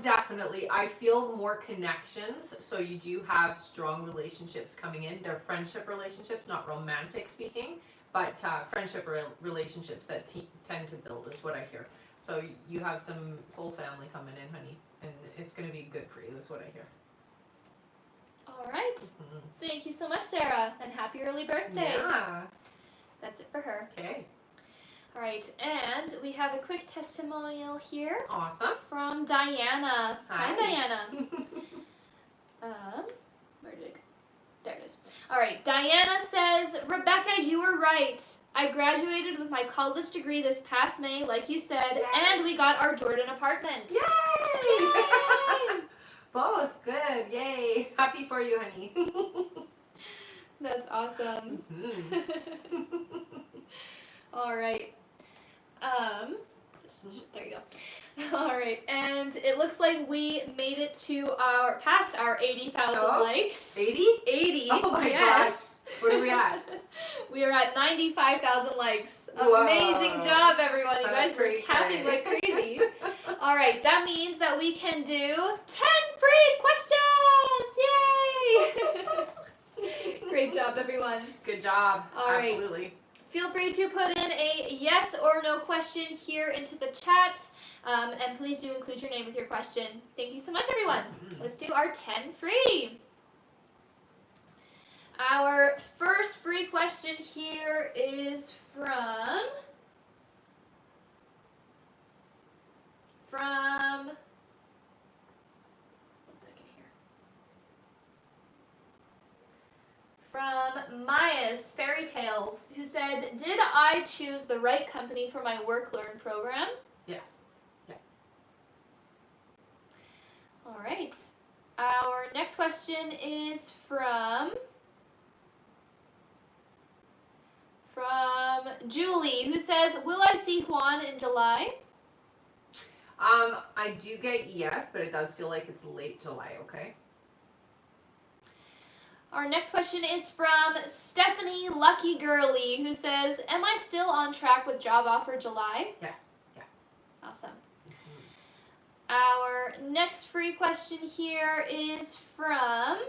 Definitely. I feel more connections. So you do have strong relationships coming in. They're friendship relationships, not romantic speaking, but friendship relationships that tend to build is what I hear. So you have some soul family coming in, honey, and it's going to be good for you is what I hear. All right. Thank you so much, Sarah, and happy early birthday. Yeah. That's it for her. Okay. All right, and we have a quick testimonial here Awesome. from Diana. Hi, Hi. Diana. Where did it go? There it is. All right, Diana says, Rebecca, you were right. I graduated with my college degree this past May, like you said, Yay. and we got our Jordan apartment. Yay! Yay! Both good. Yay. Happy for you, honey. That's awesome. Mhm. All right. There you go. All right, and it looks like we made it to past our 80,000 likes. 80? 80. Oh my yes. gosh. What are we at? We are at 95,000 likes. Whoa. Amazing job, everyone. You That's guys were pretty tapping great. like crazy. All right, that means that we can do 10 free questions. Yay! Great job, everyone. Good job. All right. Absolutely. Feel free to put in a yes or no question here into the chat. And please do include your name with your question. Thank you so much, everyone. Let's do our 10 free. Our first free question here is from one second here. From Maya's Fairy Tales, who said, did I choose the right company for my Work Learn program? Yes. All right. Our next question is from Julie, who says, will I see Juan in July? I do get yes, but it does feel like it's late July, okay? Our next question is from Stephanie Lucky Girly, who says, am I still on track with job offer July? Yes. Yeah. Awesome. Our next free question here is from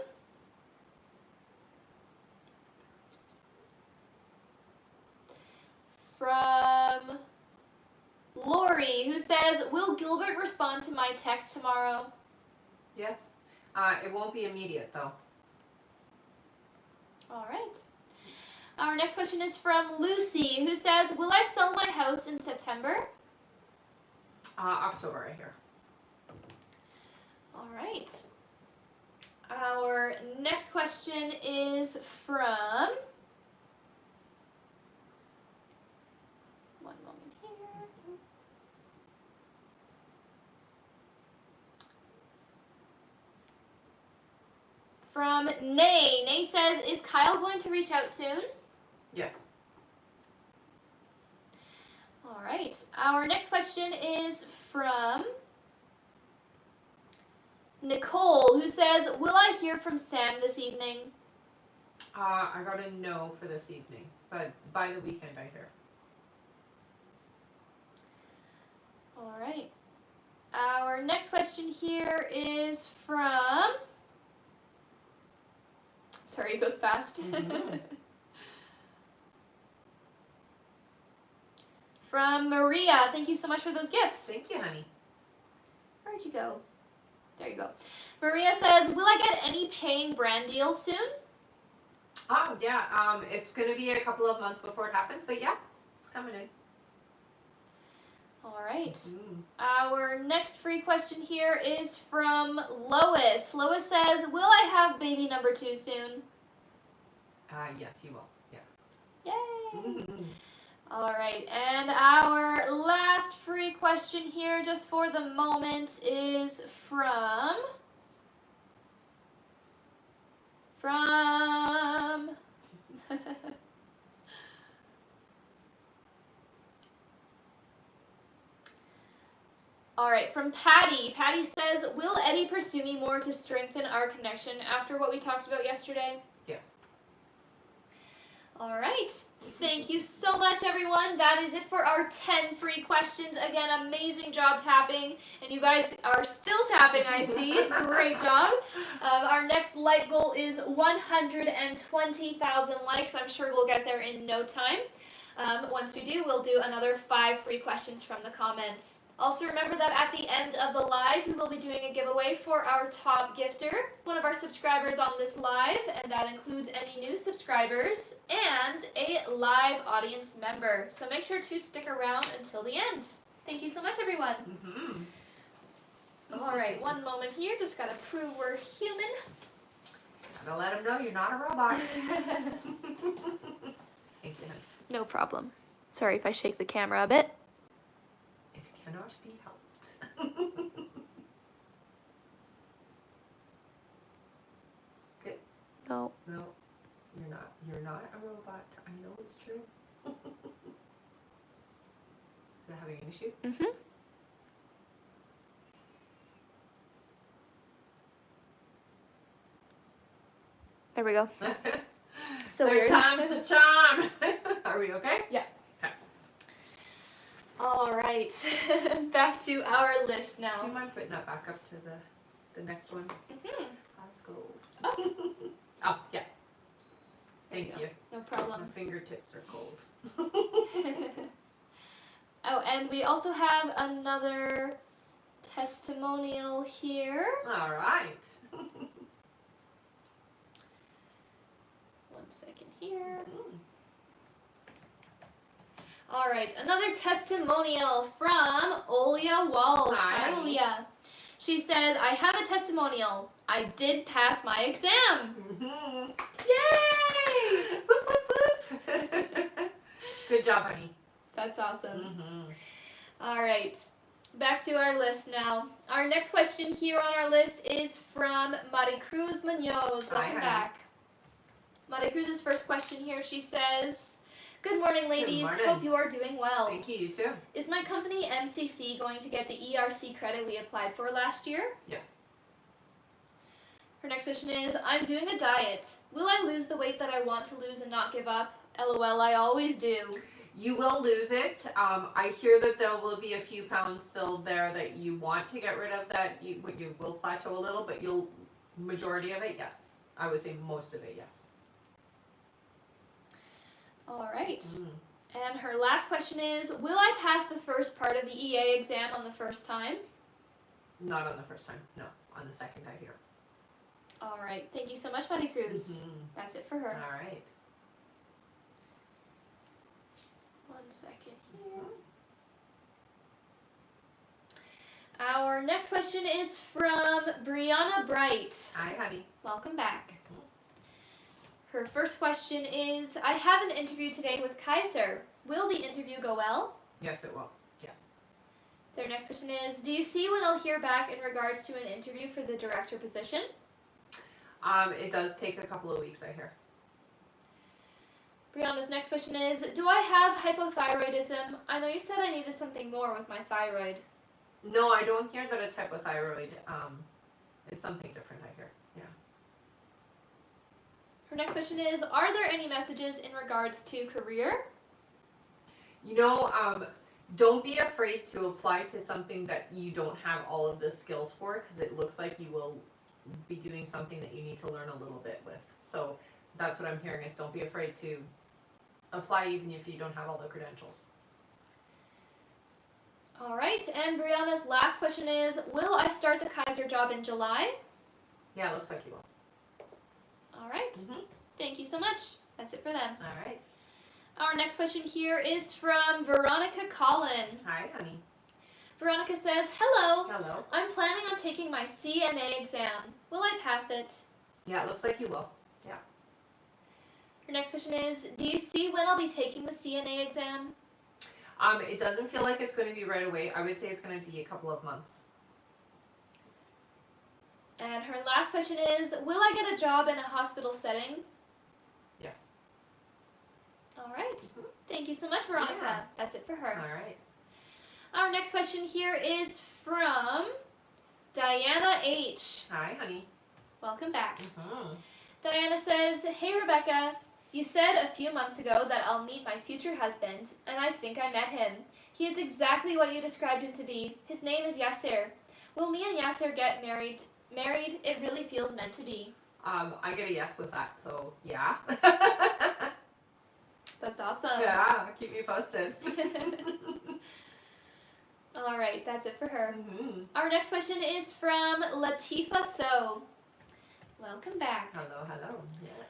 Lori, who says, will Gilbert respond to my text tomorrow? Yes. It won't be immediate though. All right. Our next question is from Lucy, who says, will I sell my house in September? October, I hear. All right. Our next question is from, one moment here. From Nay. Nay says, is Kyle going to reach out soon? Yes. All right. Our next question is from Nicole, who says, will I hear from Sam this evening? I got a no for this evening, but by the weekend, I hear. All right. Our next question here is from, sorry, it goes fast. Mhm. From Maria. Thank you so much for those gifts. Thank you, honey. Where'd you go? There you go. Maria says, will I get any paying brand deals soon? Oh, yeah. It's going to be a couple of months before it happens, but yeah, it's coming in. All right. Mm. Our next free question here is from Lois. Lois says, will I have baby number 2 soon? Yes, you will. Yeah. Yay! All right, and our last free question here, just for the moment, is from all right, from Patty. Patty says, will Eddie pursue me more to strengthen our connection after what we talked about yesterday? Yes. All right. Thank you so much, everyone. That is it for our 10 free questions. Again, amazing job tapping. And you guys are still tapping, I see. Great job. Our next like goal is 120,000 likes. I'm sure we'll get there in no time. Once we do, we'll do another 5 free questions from the comments. Also remember that at the end of the live, we will be doing a giveaway for our top gifter, one of our subscribers on this live, and that includes any new subscribers and a live audience member. So make sure to stick around until the end. Thank you so much, everyone. All right, one moment here. Just gotta prove we're human. Gotta let them know you're not a robot. Thank you, honey. No problem. Sorry if I shake the camera a bit. It cannot be helped. Good. No. No, you're not. You're not a robot. I know it's true. Is it having an issue? Mm-hmm. There we go. So Third weird. time's the charm. Are we okay? Yeah. Okay. All right. Back to our list Do you now. mind putting that back up to the next one? Mm-hmm. Let's go. Oh, yeah. Thank you. No My problem. fingertips are cold. Oh, and we also have another testimonial here. All right. One second here. All right, another testimonial from Olia Walsh. Hi. Hi, Olia. She says, I have a testimonial. I did pass my exam. Mm-hmm. Yay! Whoop, whoop, whoop. Good job, honey. That's awesome. Mm-hmm. All right, back to our list now. Our next question here on our list is from Maricruz Munoz. Hi, Welcome honey. back. Maricruz's first question here, she says, Good morning, ladies. morning. Hope you are doing well. Thank you. You too. Is my company MCC going to get the ERC credit we applied for last year? Yes. Her next question is, I'm doing a diet. Will I lose the weight that I want to lose and not give up? LOL, I always do. You will lose it. I hear that there will be a few pounds still there that you want to get rid of. That you will plateau a little, but majority of it, yes. I would say most of it, yes. All right. Mm. And her last question is, will I pass the first part of the EA exam on the first time? Not on the first time. No, on the second, I hear. All right. Thank you so much, Maricruz. That's it for her. All right. One second here. Our next question is from Brianna Bright. Hi, honey. Welcome back. Her first question is, I have an interview today with Kaiser. Will the interview go well? Yes, it will. Their next question is, do you see when I'll hear back in regards to an interview for the director position? It does take a couple of weeks, I hear. Brianna's next question is, do I have hypothyroidism? I know you said I needed something more with my thyroid. No, I don't hear that it's hypothyroid. It's something different, I hear. Yeah. Her next question is, are there any messages in regards to career? You know, don't be afraid to apply to something that you don't have all of the skills for, because it looks like you will be doing something that you need to learn a little bit with. So that's what I'm hearing is don't be afraid to apply even if you don't have all the credentials. All right, and Brianna's last question is, will I start the Kaiser job in July? Yeah, it looks like you will. All right, Thank you so much. That's it for them. All right. Our next question here is from Veronica Collin. Hi, honey. Veronica says, hello. Hello. I'm planning on taking my CNA exam. Will I pass it? Yeah, it looks like you will. Her next question is, do you see when I'll be taking the CNA exam? It doesn't feel like it's going to be right away. I would say it's going to be a couple of months. And her last question is, will I get a job in a hospital setting? Yes. All right. Thank you so much, Veronica. Yeah. That's it for her. All right. Our next question here is from Diana H. Hi, honey. Welcome back. Mm-hmm. Diana says, hey, Rebecca. You said a few months ago that I'll meet my future husband, and I think I met him. He is exactly what you described him to be. His name is Yasser. Will me and Yasser get married? It really feels meant to be. I get a yes with that, so yeah. That's awesome. Yeah, keep me posted. All right, that's it for her. Mm-hmm. Our next question is from Latifa So. Welcome back. Hello, hello. Yes.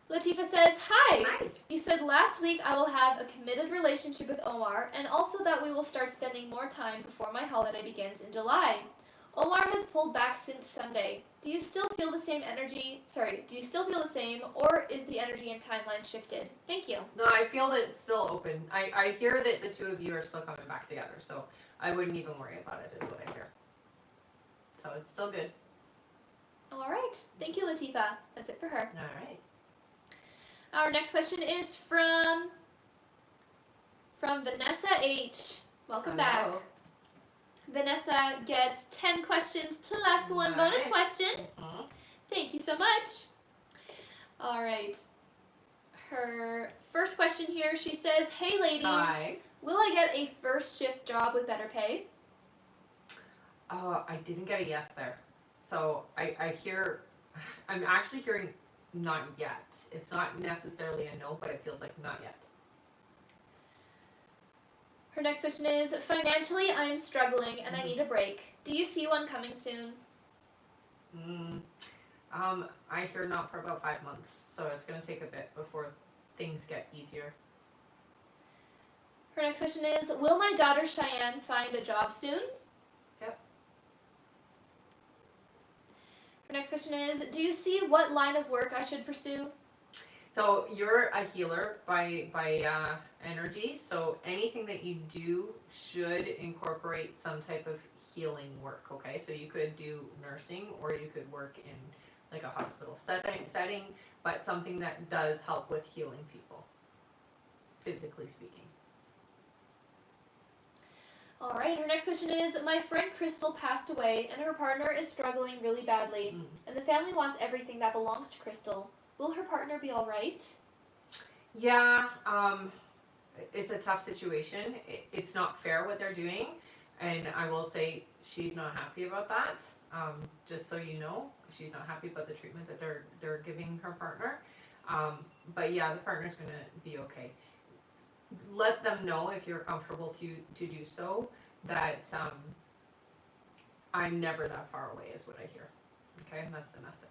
Latifa says, Hi! Hi. You said last week I will have a committed relationship with Omar and also that we will start spending more time before my holiday begins in July. Omar has pulled back since Sunday. Do you still feel the same energy? Do you still feel the same or is the energy and timeline shifted? Thank you. No, I feel that it's still open. I hear that the two of you are still coming back together, so I wouldn't even worry about it, is what I hear. So it's still good. All right. Thank you, Latifa. That's it for her. All right. Our next question is from Vanessa H. Welcome back. Hello. Vanessa gets 10 questions plus one bonus Nice. question. Mhm. Thank you so much. All right. Her first question here, she says, Hey ladies, Hi. will I get a first shift job with better pay? Oh, I didn't get a yes there. So I hear, I'm actually hearing not yet. It's not necessarily a no, but it feels like not yet. Her next question is, financially I am struggling and I need a break. Do you see one coming soon? I hear not for about 5 months, so it's going to take a bit before things get easier. Her next question is, will my daughter Cheyenne find a job soon? Yep. Her next question is, do you see what line of work I should pursue? So you're a healer by energy, so anything that you do should incorporate some type of healing work, okay? So you could do nursing or you could work in like a hospital setting, but something that does help with healing people, physically speaking. All right, her next question is, my friend Crystal passed away and her partner is struggling really badly, and the family wants everything that belongs to Crystal. Will her partner be all right? Yeah, it's a tough situation. It's not fair what they're doing, and I will say she's not happy about that. Just so you know, she's not happy about the treatment that they're giving her partner. But yeah, the partner's gonna be okay. Let them know if you're comfortable to do so that I'm never that far away is what I hear. Okay, that's the message.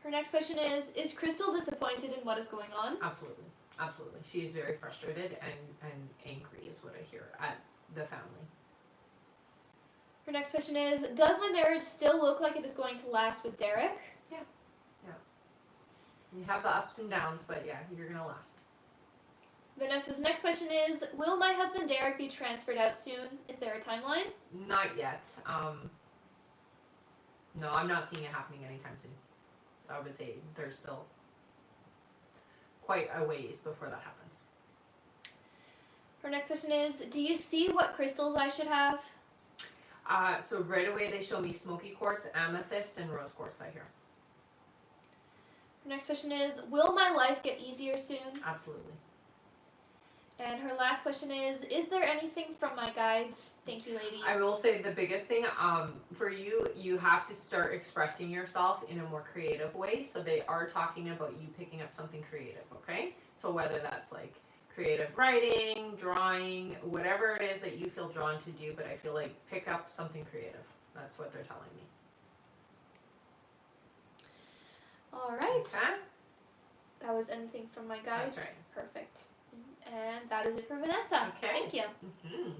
Her next question is Crystal disappointed in what is going on? Absolutely. Absolutely. She is very frustrated and angry is what I hear at the family. Her next question is, does my marriage still look like it is going to last with Derek? Yeah. You have the ups and downs, but yeah, you're going to last. Vanessa's next question is, will my husband Derek be transferred out soon? Is there a timeline? Not yet. No, I'm not seeing it happening anytime soon. So I would say there's still quite a ways before that happens. Her next question is, do you see what crystals I should have? So right away they show me smoky quartz, amethyst, and rose quartz, I hear. Her next question is, will my life get easier soon? Absolutely. And her last question is there anything from my guides? Thank you, ladies. I will say the biggest thing, for you, you have to start expressing yourself in a more creative way. So they are talking about you picking up something creative, okay? So whether that's like creative writing, drawing, whatever it is that you feel drawn to do, but I feel like pick up something creative. That's what they're telling me. All right. Okay? That was anything from my guides? That's right. Perfect. And that is it for Vanessa. Okay. Thank you. Mm-hmm.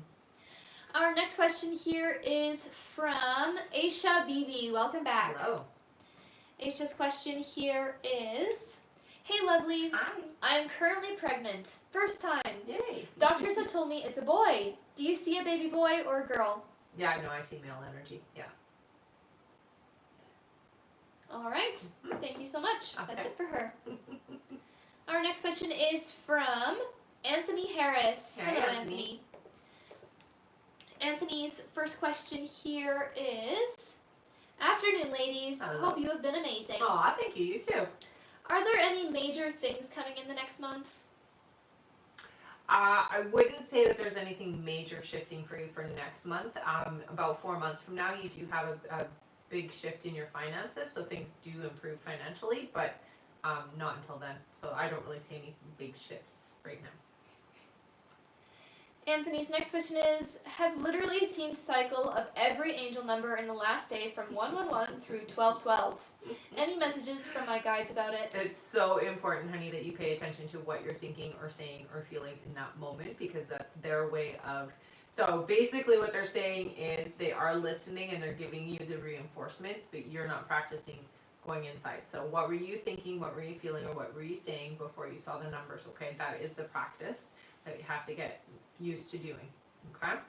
Our next question here is from Aisha Bibi. Welcome back. Hello. Aisha's question here is, hey lovelies, Hi. I am currently pregnant. First time. Yay. Doctors have told me it's a boy. Do you see a baby boy or a girl? Yeah, I know. I see male energy. Yeah. All right. Thank you so much. Okay. That's it for her. Our next question is from Anthony Harris. Hey, Hello, Anthony. Anthony's first question here is, afternoon, ladies. Hello. Hope you have been amazing. Aw, thank you. You too. Are there any major things coming in the next month? I wouldn't say that there's anything major shifting for you for next month. About 4 months from now, you do have a big shift in your finances, so things do improve financially, but not until then. So I don't really see any big shifts right now. Anthony's next question is, have literally seen cycle of every angel number in the last day from 111 through 1212. Any messages from my guides about it? It's so important, honey, that you pay attention to what you're thinking or saying or feeling in that moment, because that's their way of... So basically what they're saying is they are listening and they're giving you the reinforcements, but you're not practicing going inside. So what were you thinking, what were you feeling, or what were you saying before you saw the numbers, okay? That is the practice that you have to get used to doing, okay?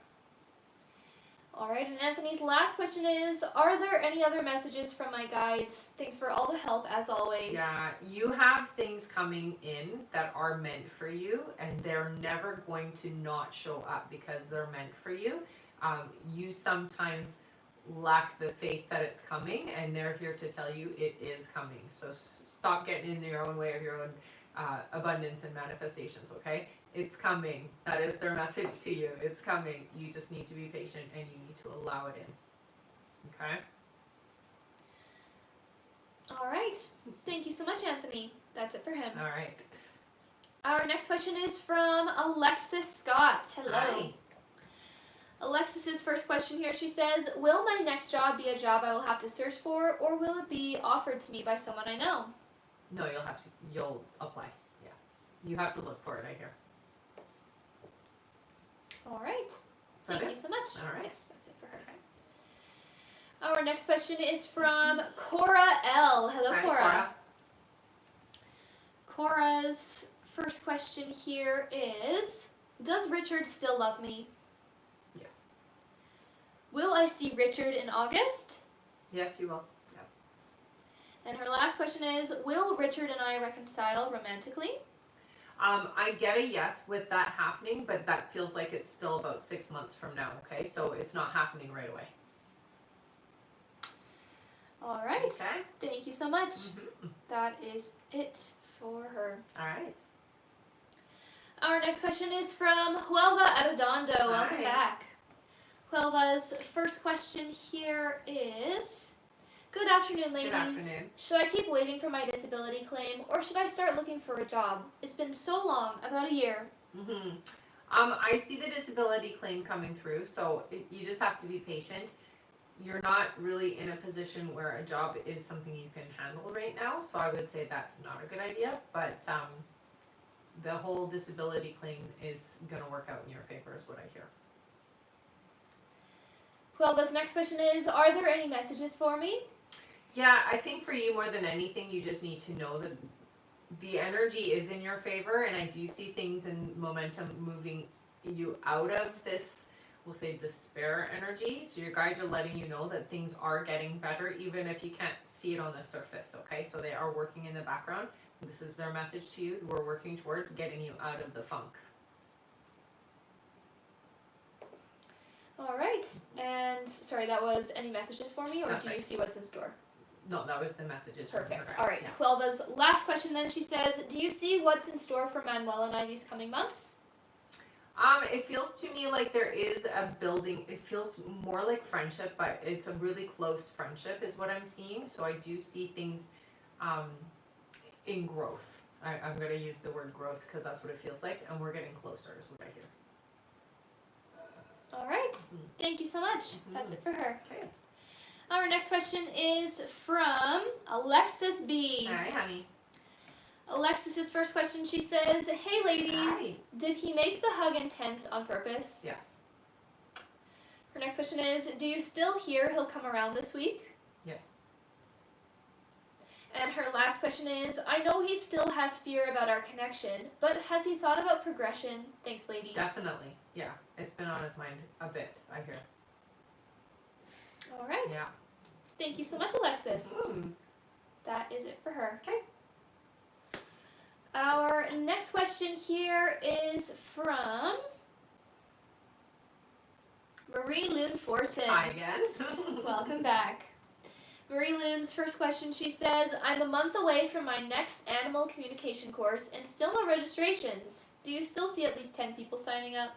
All right, and Anthony's last question is, are there any other messages from my guides? Thanks for all the help, as always. Yeah, you have things coming in that are meant for you, and they're never going to not show up because they're meant for you. You sometimes lack the faith that it's coming, and they're here to tell you it is coming. So stop getting in your own way of your own abundance and manifestations, okay? It's coming. That is their message to you. It's coming. You just need to be patient and you need to allow it in. Okay? All right. Thank you so much, Anthony. That's it for him. All right. Our next question is from Alexis Scott. Hello. Hi. Alexis's first question here, she says, will my next job be a job I will have to search for, or will it be offered to me by someone I know? No, you'll apply. Yeah. You have to look for it, I hear. All right. Thank you so much. All right. Yes, that's it for her. Our next question is from Cora L. Hello, Hi, Cora. Cora's first question here is, does Richard still love me? Yes. Will I see Richard in August? Yes, you will. Yeah. And her last question is, will Richard and I reconcile romantically? I get a yes with that happening, but that feels like it's still about 6 months from now, okay? So it's not happening right away. All right. Okay. Thank you so much. Mm-hmm. That is it for her. All right. Our next question is from Huelva Arredondo. Welcome Hi. back. Huelva's first question here is, good afternoon, ladies. Good afternoon. Should I keep waiting for my disability claim, or should I start looking for a job? It's been so long, about a year. Mm-hmm. I see the disability claim coming through, so you just have to be patient. You're not really in a position where a job is something you can handle right now, so I would say that's not a good idea, but the whole disability claim is going to work out in your favor is what I hear. Huelva's next question is, are there any messages for me? Yeah, I think for you more than anything, you just need to know that the energy is in your favor, and I do see things and momentum moving you out of this, we'll say, despair energy. So your guides are letting you know that things are getting better, even if you can't see it on the surface, okay? So they are working in the background. This is their message to you. We're working towards getting you out of the funk. All right. And, sorry, that was any messages for me, or That's do you right. see what's in store? No, that was the messages. from Perfect. her All guides, right. yeah. Huelva's last question then, she says, do you see what's in store for Manuel and I these coming months? It feels to me like there is a building. It feels more like friendship, but it's a really close friendship is what I'm seeing. So I do see things in growth. I'm going to use the word growth because that's what it feels like, and we're getting closer is what I hear. All right. Mhm. Thank you so much. Mhm. That's it for her. Okay. Our next question is from Alexis B. Hi, honey. Alexis's first question, she says, hey ladies, Hi. did he make the hug intense on purpose? Yes. Her next question is, do you still hear he'll come around this week? Yes. And her last question is, I know he still has fear about our connection, but has he thought about progression? Thanks, ladies. Definitely. Yeah. It's been on his mind a bit, I hear. All right. Yeah. Thank you so much, Alexis. Mm. That is it for her. Okay. Our next question here is from Marie Loon Fortin. Hi again. Welcome back. Marie Loon's first question, she says, I'm a month away from my next animal communication course and still no registrations. Do you still see at least 10 people signing up?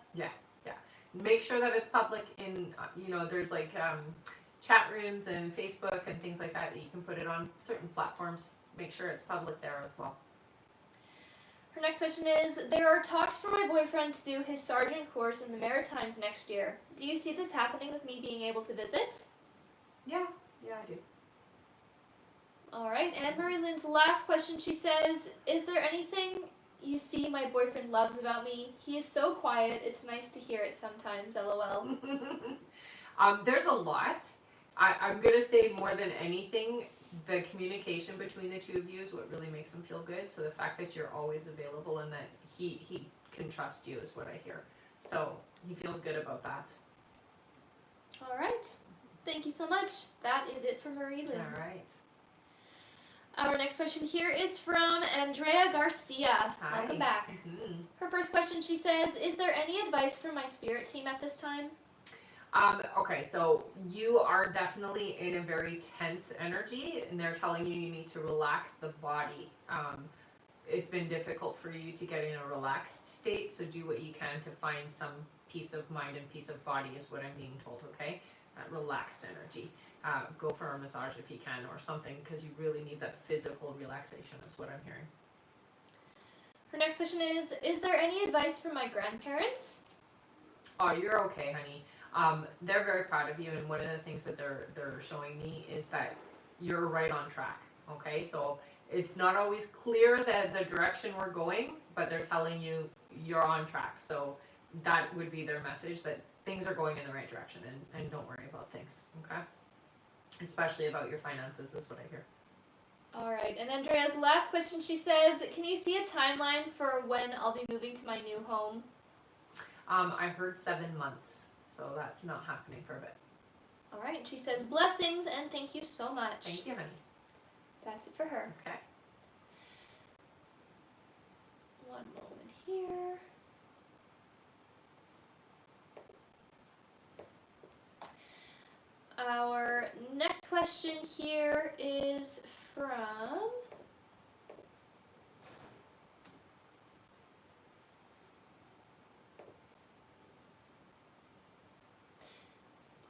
Make sure that it's public in, there's like chat rooms and Facebook and things like that that you can put it on certain platforms. Make sure it's public there as well. Her next question is, there are talks for my boyfriend to do his sergeant course in the Maritimes next year. Do you see this happening with me being able to visit? Yeah, I do. Alright, and Marie Lynn's last question, she says, is there anything you see my boyfriend loves about me? He is so quiet, it's nice to hear it sometimes, lol. There's a lot. I'm going to say more than anything, the communication between the two of you is what really makes him feel good. So the fact that you're always available and that he can trust you is what I hear. So he feels good about that. Alright, thank you so much. That is it for Marie Lynn. All right. Our next question here is from Andrea Garcia. Hi. Welcome back. Mm-hmm. Her first question, she says, is there any advice for my spirit team at this time? Okay, so you are definitely in a very tense energy, and they're telling you need to relax the body. It's been difficult for you to get in a relaxed state, so do what you can to find some peace of mind and peace of body is what I'm being told, okay? That relaxed energy. Go for a massage if you can or something, because you really need that physical relaxation is what I'm hearing. Her next question is there any advice for my grandparents? Oh, you're okay, honey. They're very proud of you, and one of the things that they're showing me is that you're right on track, okay? So it's not always clear that the direction we're going, but they're telling you you're on track. So that would be their message, that things are going in the right direction, and don't worry about things, okay? Especially about your finances is what I hear. Alright, and Andrea's last question, she says, can you see a timeline for when I'll be moving to my new home? I heard 7 months, so that's not happening for a bit. Alright, she says, blessings and thank you so much. Thank you, honey. That's it for her. Okay. One moment here. Our next question here is from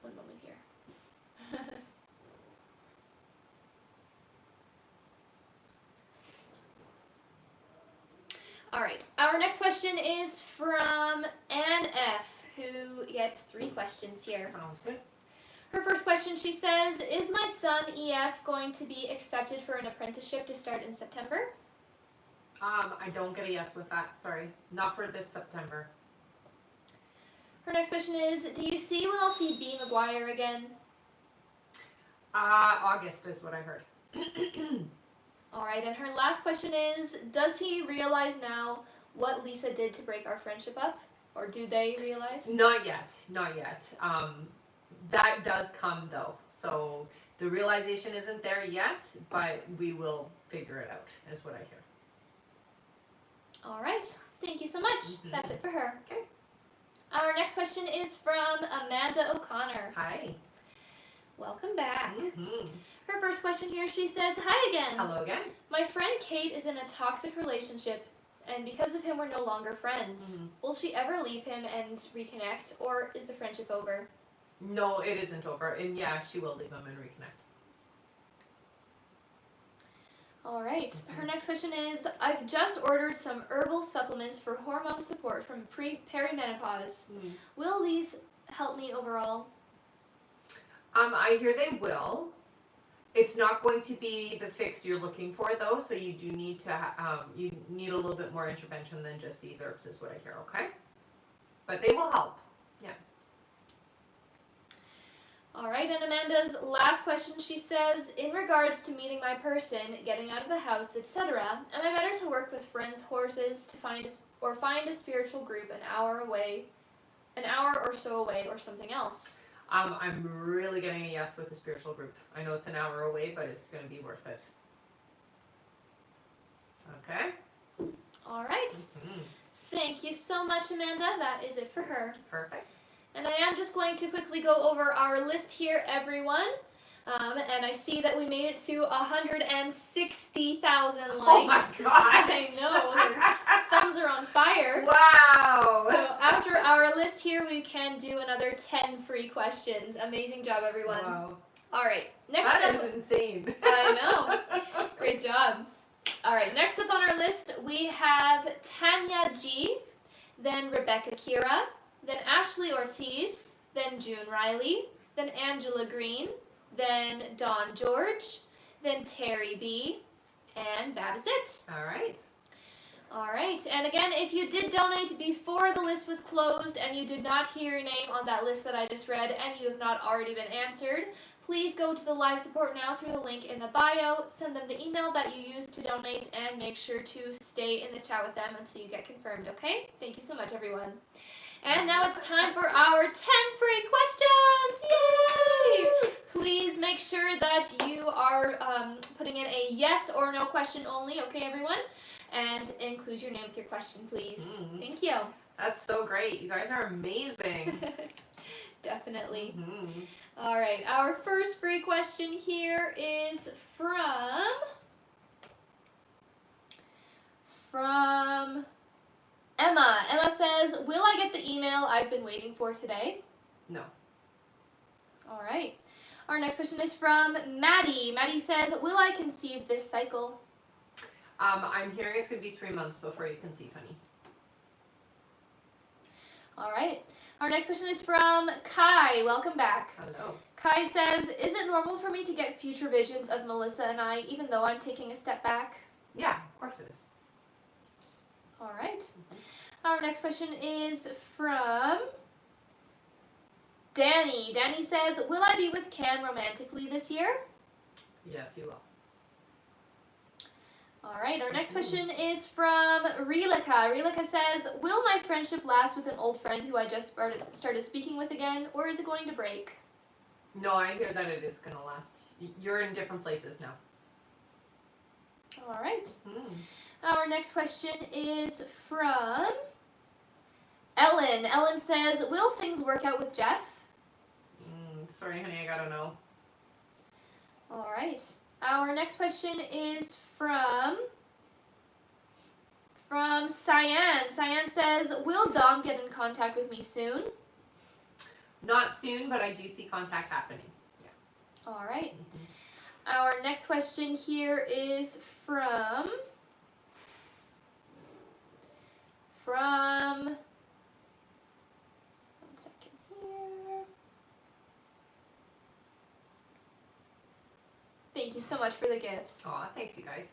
one moment here. All right, our next question is from Ann F., who gets 3 questions here. Sounds good. Her first question, she says, is my son EF going to be accepted for an apprenticeship to start in September? I don't get a yes with that, sorry. Not for this September. Her next question is, do you see when I'll see B. McGuire again? August is what I heard. Alright, and her last question is, does he realize now what Lisa did to break our friendship up? Or do they realize? Not yet. That does come though. So the realization isn't there yet, but we will figure it out, is what I hear. Alright, thank you so much. Mm-hmm. That's it for her. Okay. Our next question is from Amanda O'Connor. Hi. Welcome back. Mm-hmm. Her first question here, she says, hi again. Hello again. My friend Kate is in a toxic relationship, and because of him, we're no longer friends. Mm-hmm. Will she ever leave him and reconnect, or is the friendship over? No, it isn't over. And yeah, she will leave him and reconnect. Alright, her next question is, I've just ordered some herbal supplements for hormone support from perimenopause. Will these help me overall? I hear they will. It's not going to be the fix you're looking for though, so you do need to, you need a little bit more intervention than just these herbs is what I hear, okay? But they will help. Yeah. Alright, and Amanda's last question, she says, in regards to meeting my person, getting out of the house, etc., am I better to work with friends' horses to find a spiritual group an hour or so away, or something else? I'm really getting a yes with the spiritual group. I know it's an hour away, but it's going to be worth it. Okay? Alright. Mm-hmm. Thank you so much, Amanda. That is it for her. Perfect. And I am just going to quickly go over our list here, everyone. And I see that we made it to 160,000 likes. Oh my gosh! I know. Their thumbs are on fire. Wow! So after our list here, we can do another 10 free questions. Amazing job, everyone. Wow. All right. Next That up. is insane. I know. Great job. All right, next up on our list, we have Tanya G, then Rebecca Kira, then Ashley Ortiz, then June Riley, then Angela Green, then Dawn George, then Terry B, and that is it. All right. All right, and again, if you did donate before the list was closed and you did not hear your name on that list that I just read and you have not already been answered, please go to the live support now through the link in the bio, send them the email that you used to donate, and make sure to stay in the chat with them until you get confirmed, okay? Thank you so much, everyone. And now it's time for our 10 free questions! Yay! Please make sure that you are putting in a yes or no question only, okay, everyone? And include your name with your question, please. Thank you. That's so great. You guys are amazing. Definitely. All right, our first free question here is from Emma. Emma says, will I get the email I've been waiting for today? No. All right. Our next question is from Maddie. Maddie says, will I conceive this cycle? I'm hearing it's going to be 3 months before you conceive, honey. All right. Our next question is from Kai. Welcome back. Hello. Kai says, is it normal for me to get future visions of Melissa and I, even though I'm taking a step back? Yeah, of course it is. All right. Our next question is from Danny. Danny says, will I be with Cam romantically this year? Yes, you will. All right, our next question is from Relika. Relika says, will my friendship last with an old friend who I just started speaking with again, or is it going to break? No, I hear that it is going to last. You're in different places now. All right. Our next question is from Ellen. Ellen says, will things work out with Jeff? Sorry, honey, I gotta know. All right. Our next question is from Cyan. Cyan says, will Dom get in contact with me soon? Not soon, but I do see contact happening. Yeah. All right. Our next question here is from one second here. Thank you so much for the gifts. Aw, thanks, you guys.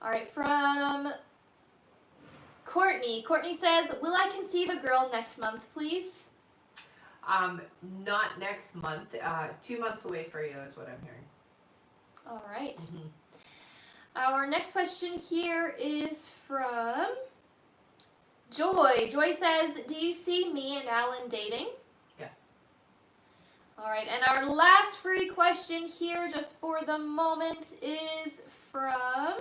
All right, from Courtney. Courtney says, will I conceive a girl next month, please? Not next month. 2 months away for you is what I'm hearing. All right. Our next question here is from Joy. Joy says, do you see me and Alan dating? Yes. All right, and our last free question here, just for the moment, is from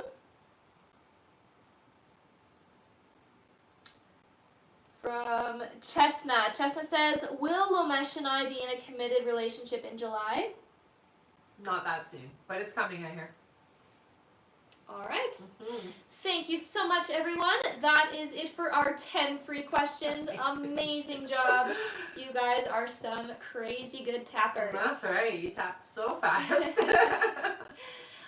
Chestnut. Chestnut says, will Lomesh and I be in a committed relationship in July? Not that soon, but it's coming, I hear. All right. Thank you so much, everyone. That is it for our 10 free questions. Amazing job. You guys are some crazy good tappers. That's right. You tapped so fast.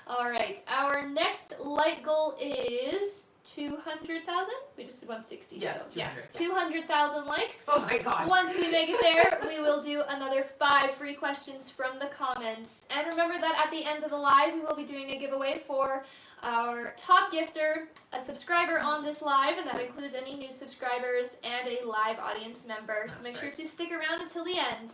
All right. Our next light goal is 200,000. We just did 160. Yes, so 200. yes, 200,000 likes. Oh my god. Once we make it there, we will do another 5 free questions from the comments. And remember that at the end of the live, we will be doing a giveaway for our top gifter, a subscriber on this live, and that includes any new subscribers and a live audience member. So make sure to stick around until the end.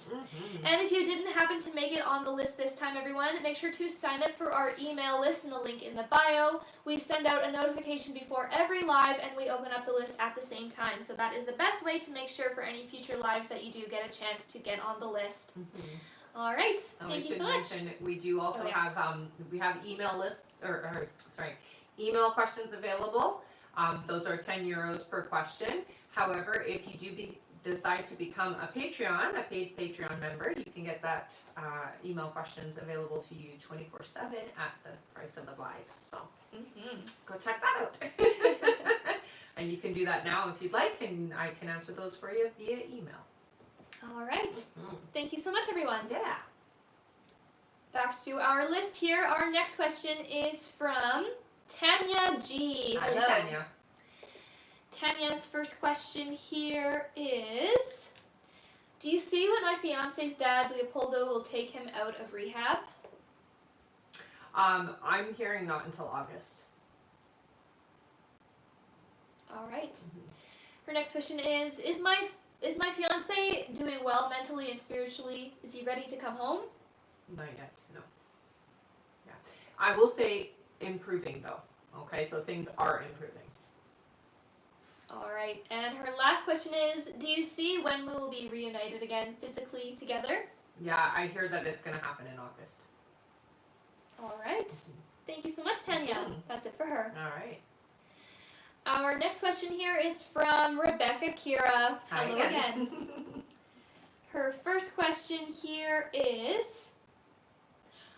And if you didn't happen to make it on the list this time, everyone, make sure to sign up for our email list in the link in the bio. We send out a notification before every live, and we open up the list at the same time. So that is the best way to make sure for any future lives that you do get a chance to get on the list. All right. Thank you so much. We do also have we have email lists email questions available. Those are 10 euros per question. However, if you do decide to become a Patreon, a paid Patreon member, you can get that email questions available to you 24/7 at the price of the live. So go check that out. And you can do that now if you'd like, and I can answer those for you via email. All right. Thank you so much, everyone. Yeah. back to our list here. Our next question is from Tanya G. Hi, Hello. Tanya. Tanya's first question here is, do you see when my fiance's dad, Leopoldo, will take him out of rehab? I'm hearing not until August. All right. Her next question is my fiance doing well mentally and spiritually? Is he ready to come home? Not yet, no. Yeah. I will say improving though. Okay, so things are improving. All right. And her last question is, do you see when we will be reunited again physically together? Yeah, I hear that it's going to happen in August. All right. Thank you so much, Tanya. That's it for her. All right. Our next question here is from Rebecca Kira. Hi Hello again. Her first question here is,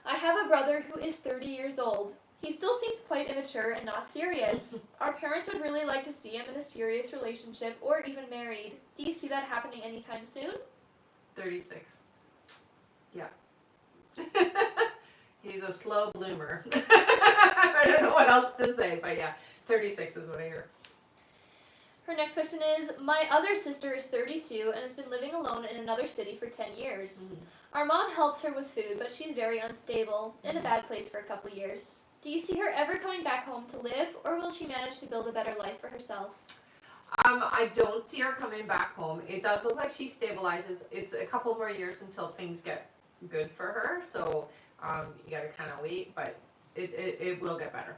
I have a brother who is 30 years old. He still seems quite immature and not serious. Our parents would really like to see him in a serious relationship or even married. Do you see that happening anytime soon? 36. Yeah. He's a slow bloomer. I don't know what else to say, but yeah, 36 is what I hear. Her next question is, my other sister is 32 and has been living alone in another city for 10 years. Our mom helps her with food, but she's very unstable, in a bad place for a couple years. Do you see her ever coming back home to live, or will she manage to build a better life for herself? I don't see her coming back home. It does look like she stabilizes. It's a couple more years until things get good for her, so you gotta kind of wait, but it will get better.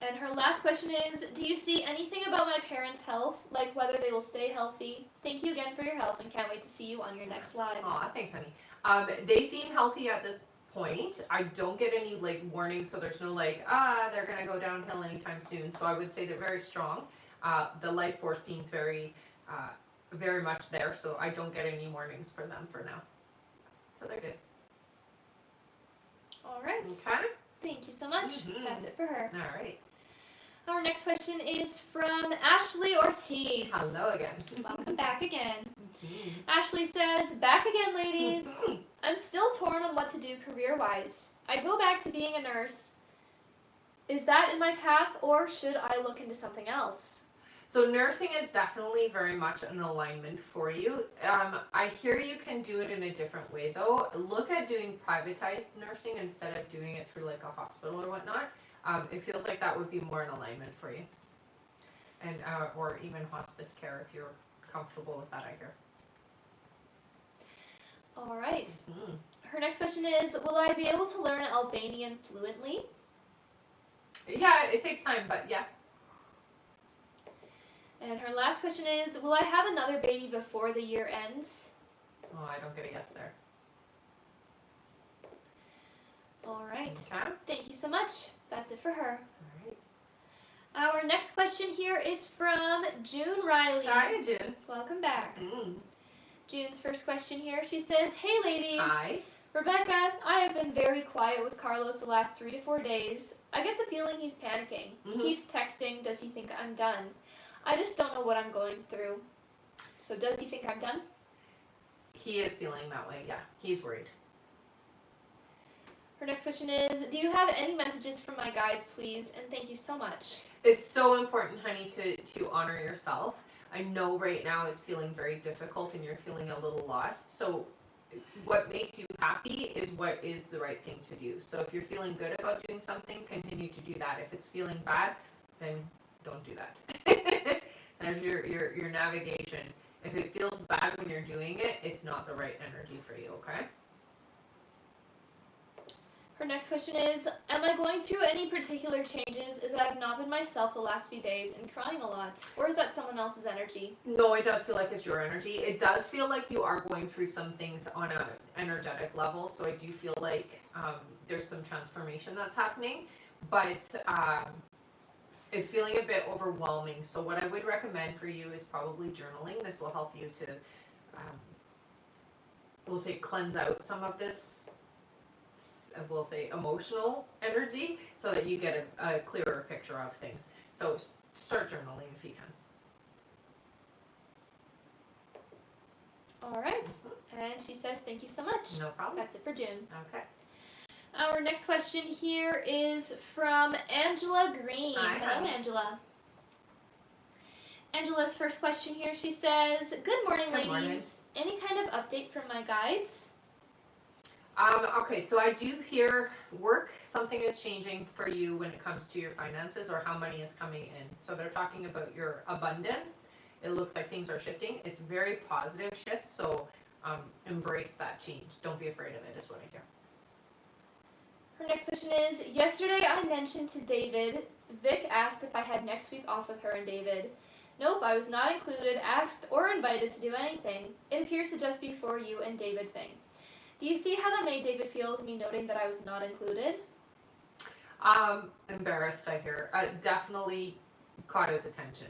And her last question is, do you see anything about my parents' health, like whether they will stay healthy? Thank you again for your help and can't wait to see you on your next live. Aw, thanks, honey. They seem healthy at this point. I don't get any like warnings, so there's no like, they're gonna go downhill anytime soon. So I would say they're very strong. The life force seems very much there, so I don't get any warnings for them for now. So they're good. All right. Okay. Thank you so much. That's it for her. All right. Our next question is from Ashley Ortiz. Hello again. Welcome back again. Ashley says, back again, ladies. I'm still torn on what to do career-wise. I go back to being a nurse. Is that in my path, or should I look into something else? So nursing is definitely very much an alignment for you. I hear you can do it in a different way though. Look at doing privatized nursing instead of doing it through like a hospital or whatnot. It feels like that would be more in alignment for you. And or even hospice care if you're comfortable with that, I hear. All right. Her next question is, will I be able to learn Albanian fluently? Yeah, it takes time, but yeah. And her last question is, will I have another baby before the year ends? Oh, I don't get a yes there. All right. Okay. Thank you so much. That's it for her. All right. Our next question here is from June Riley. Hi, June. Welcome back. June's first question here. She says, hey ladies. Hi. Rebecca, I have been very quiet with Carlos the last 3 to 4 days. I get the feeling he's panicking. He keeps texting, does he think I'm done? I just don't know what I'm going through. So does he think I'm done? He is feeling that way, yeah. He's worried. Her next question is, do you have any messages from my guides, please? And thank you so much. It's so important, honey, to honor yourself. I know right now it's feeling very difficult and you're feeling a little lost. So what makes you happy is what is the right thing to do. So if you're feeling good about doing something, continue to do that. If it's feeling bad, then don't do that. There's your navigation. If it feels bad when you're doing it, it's not the right energy for you, okay? Her next question is, am I going through any particular changes as I have not been myself the last few days and crying a lot? Or is that someone else's energy? No, it does feel like it's your energy. It does feel like you are going through some things on an energetic level. So I do feel like there's some transformation that's happening. But it's feeling a bit overwhelming. So what I would recommend for you is probably journaling. This will help you to, we'll say, cleanse out some of this, we'll say, emotional energy so that you get a clearer picture of things. So start journaling if you can. All right. And she says, thank you so much. No problem. That's it for June. Okay. Our next question here is from Angela Green. Hi, Hello, honey. Angela. Angela's first question here, she says, good morning, Good ladies. morning. Any kind of update from my guides? Okay, so I do hear something is changing for you when it comes to your finances or how money is coming in. So they're talking about your abundance. It looks like things are shifting. It's a very positive shift, so embrace that change. Don't be afraid of it, is what I hear. Her next question is, yesterday I mentioned to David, Vic asked if I had next week off with her and David. Nope, I was not included, asked, or invited to do anything. It appears to just be for you and David thing. Do you see how that made David feel with me noting that I was not included? Embarrassed, I hear. Definitely caught his attention.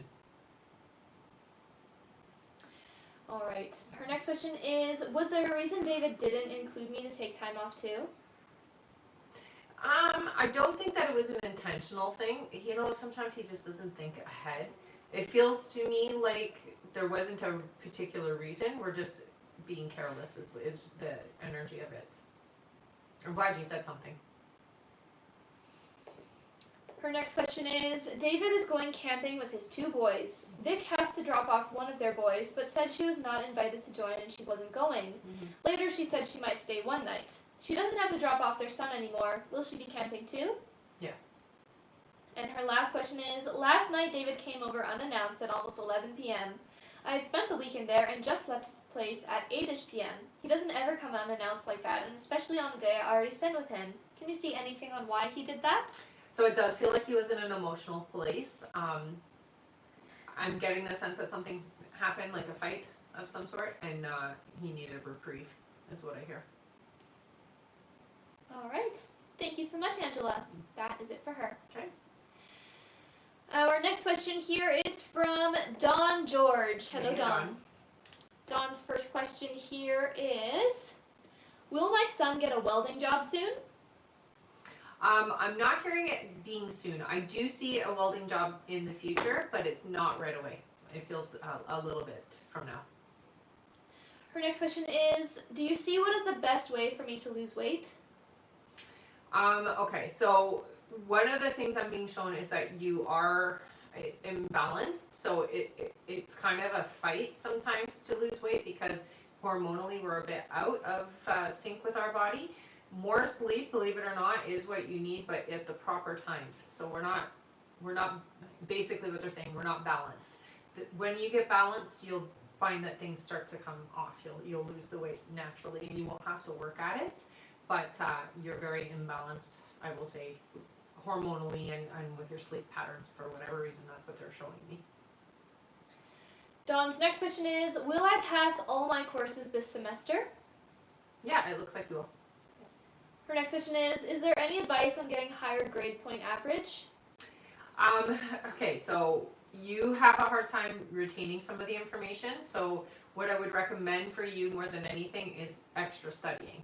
All right. Her next question is, was there a reason David didn't include me to take time off too? I don't think that it was an intentional thing. You know, sometimes he just doesn't think ahead. It feels to me like there wasn't a particular reason. We're just being careless is the energy of it. I'm glad you said something. Her next question is, David is going camping with his 2 boys. Vic has to drop off one of their boys, but said she was not invited to join and she wasn't going. Mm-hmm. Later she said she might stay one night. She doesn't have to drop off their son anymore. Will she be camping too? Yeah. And her last question is, last night David came over unannounced at almost 11 p.m. I had spent the weekend there and just left his place at 8ish p.m. He doesn't ever come unannounced like that, and especially on the day I already spent with him. Can you see anything on why he did that? So it does feel like he was in an emotional place. I'm getting the sense that something happened, like a fight of some sort, and he needed a reprieve, is what I hear. All right. Thank you so much, Angela. That is it for her. Okay. Our next question here is from Dawn George. Hello, Hey, Dawn. Dawn's first question here is, will my son get a welding job soon? I'm not hearing it being soon. I do see a welding job in the future, but it's not right away. It feels a little bit from now. Her next question is, do you see what is the best way for me to lose weight? Okay, so one of the things I'm being shown is that you are imbalanced. So it's kind of a fight sometimes to lose weight because hormonally we're a bit out of sync with our body. More sleep, believe it or not, is what you need, but at the proper times. So we're not basically what they're saying, we're not balanced. When you get balanced, you'll find that things start to come off. You'll lose the weight naturally and you won't have to work at it, but you're very imbalanced, I will say, hormonally and with your sleep patterns. For whatever reason, that's what they're showing me. Dawn's next question is, will I pass all my courses this semester? Yeah, it looks like you will. Her next question is there any advice on getting higher grade point average? Okay, so you have a hard time retaining some of the information, so what I would recommend for you more than anything is extra studying.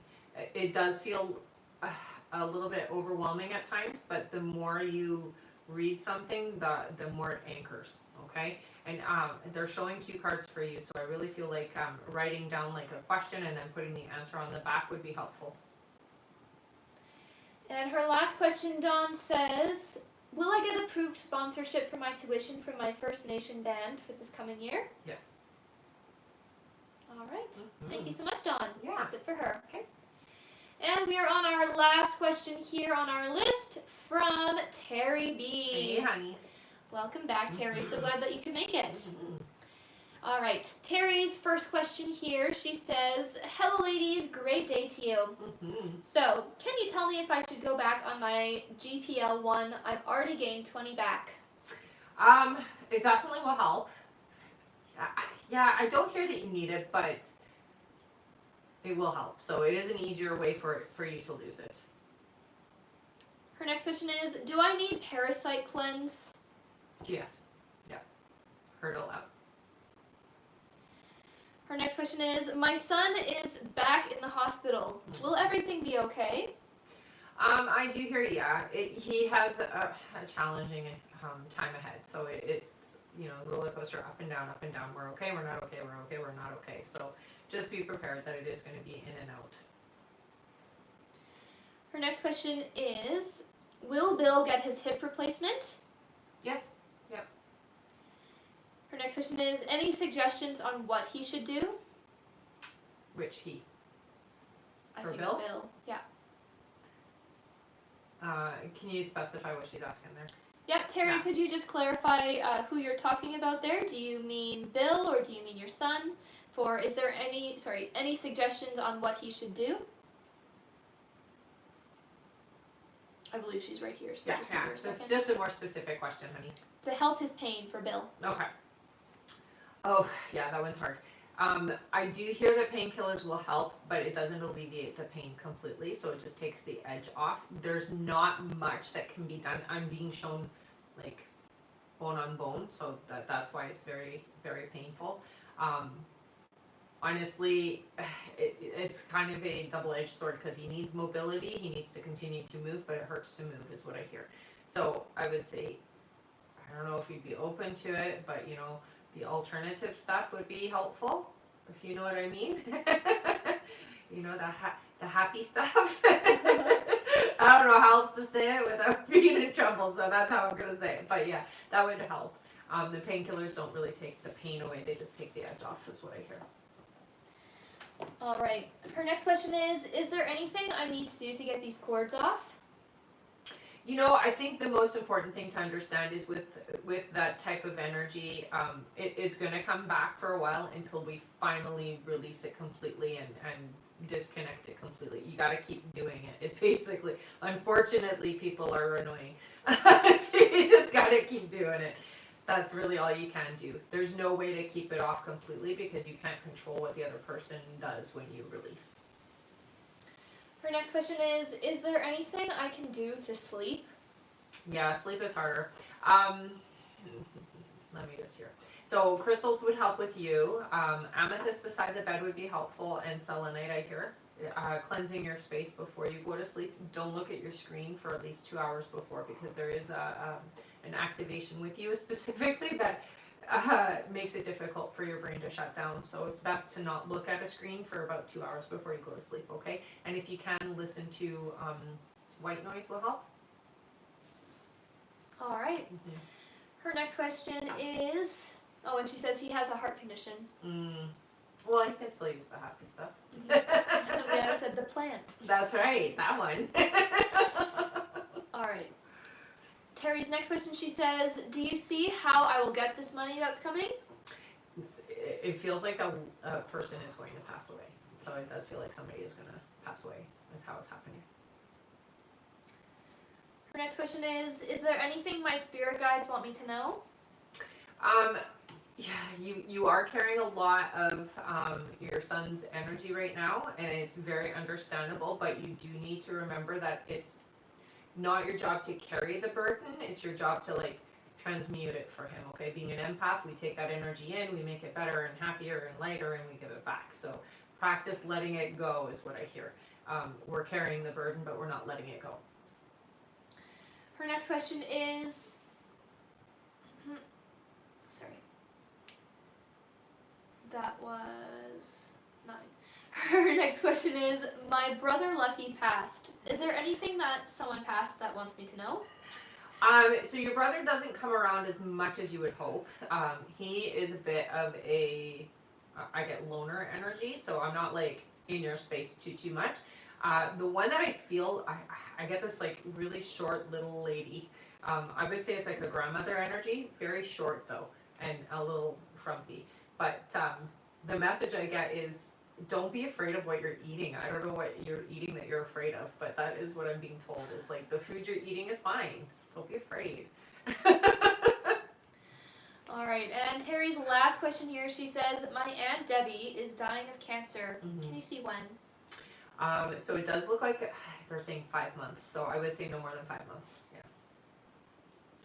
It does feel a little bit overwhelming at times, but the more you read something, the more it anchors, okay? And they're showing cue cards for you, so I really feel like writing down like a question and then putting the answer on the back would be helpful. And her last question, Dawn, says, will I get approved sponsorship for my tuition from my First Nation band for this coming year? Yes. All right. Mm-hmm. Thank you so much, Dawn. Yeah. That's it for her. Okay. And we are on our last question here on our list from Terry B. Hey, honey. Welcome back, Terry. So glad that you could make it. Mm-hmm. All right. Terry's first question here, she says, hello, ladies. Great day to you. Mm-hmm. So, can you tell me if I should go back on my GPL 1? I've already gained 20 back. It definitely will help. Yeah, I don't hear that you need it, but it will help. So it is an easier way for you to lose it. Her next question is, do I need parasite cleanse? Yes. Yeah. Hurdle out. Her next question is, my son is back in the hospital. Will everything be okay? I do hear, yeah. He has a challenging time ahead. So it's roller coaster up and down, up and down. We're okay, we're not okay, we're okay, we're not okay. So just be prepared that it is going to be in and out. Her next question is, will Bill get his hip replacement? Yes. Yep. Her next question is, any suggestions on what he should do? Which he? I For think Bill? Yeah. Can you specify what she's asking there? Yeah, Terry, Yeah. could you just clarify who you're talking about there? Do you mean Bill or do you mean your son? Is there any suggestions on what he should do? I believe she's right here, so just give her a second. Just a more specific question, honey. To help his pain for Bill. Okay. Oh, yeah, that one's hard. I do hear that painkillers will help, but it doesn't alleviate the pain completely, so it just takes the edge off. There's not much that can be done. I'm being shown like bone on bone, so that's why it's very, very painful. Honestly, it's kind of a double-edged sword because he needs mobility, he needs to continue to move, but it hurts to move is what I hear. So I would say, I don't know if you'd be open to it, but the alternative stuff would be helpful, if you know what I mean. The happy stuff. I don't know how else to say it without being in trouble, so that's how I'm going to say it. But yeah, that would help. The painkillers don't really take the pain away, they just take the edge off, is what I hear. All right. Her next question is there anything I need to do to get these cords off? I think the most important thing to understand is with that type of energy, it's going to come back for a while until we finally release it completely and disconnect it completely. You got to keep doing it. It's basically, unfortunately, people are annoying. You just got to keep doing it. That's really all you can do. There's no way to keep it off completely because you can't control what the other person does when you release. Her next question is there anything I can do to sleep? Yeah, sleep is harder. Let me just hear. So crystals would help with you. Amethyst beside the bed would be helpful, and selenite I hear. Cleansing your space before you go to sleep. Don't look at your screen for at least 2 hours before because there is an activation with you specifically that makes it difficult for your brain to shut down. So it's best to not look at a screen for about 2 hours before you go to sleep, okay? And if you can, listen to white noise will help. All right. Mm-hmm. Her next question is, and she says he has a heart condition. Well, you can still use the happy stuff. Yeah, I said the plant. That's right, that one. All right. Terry's next question, she says, do you see how I will get this money that's coming? It feels like a person is going to pass away. So it does feel like somebody is going to pass away is how it's happening. Her next question is there anything my spirit guides want me to know? Yeah, you are carrying a lot of your son's energy right now, and it's very understandable, but you do need to remember that it's not your job to carry the burden, it's your job to transmute it for him, okay? Being an empath, we take that energy in, we make it better and happier and lighter, and we give it back. So practice letting it go is what I hear. We're carrying the burden, but we're not letting it go. Her next question is, that was 9. Her next question is, my brother Lucky passed. Is there anything that someone passed that wants me to know? So your brother doesn't come around as much as you would hope. He is a bit of I get loner energy, so I'm not in your space too much. The one that I feel, I get this really short little lady. I would say it's like a grandmother energy, very short though, and a little frumpy. But the message I get is, don't be afraid of what you're eating. I don't know what you're eating that you're afraid of, but that is what I'm being told is the food you're eating is fine. Don't be afraid. All right, and Terry's last question here, she says, my Aunt Debbie is dying of cancer. Mm-hmm. Can you see when? So it does look like they're saying 5 months, so I would say no more than 5 months. Yeah.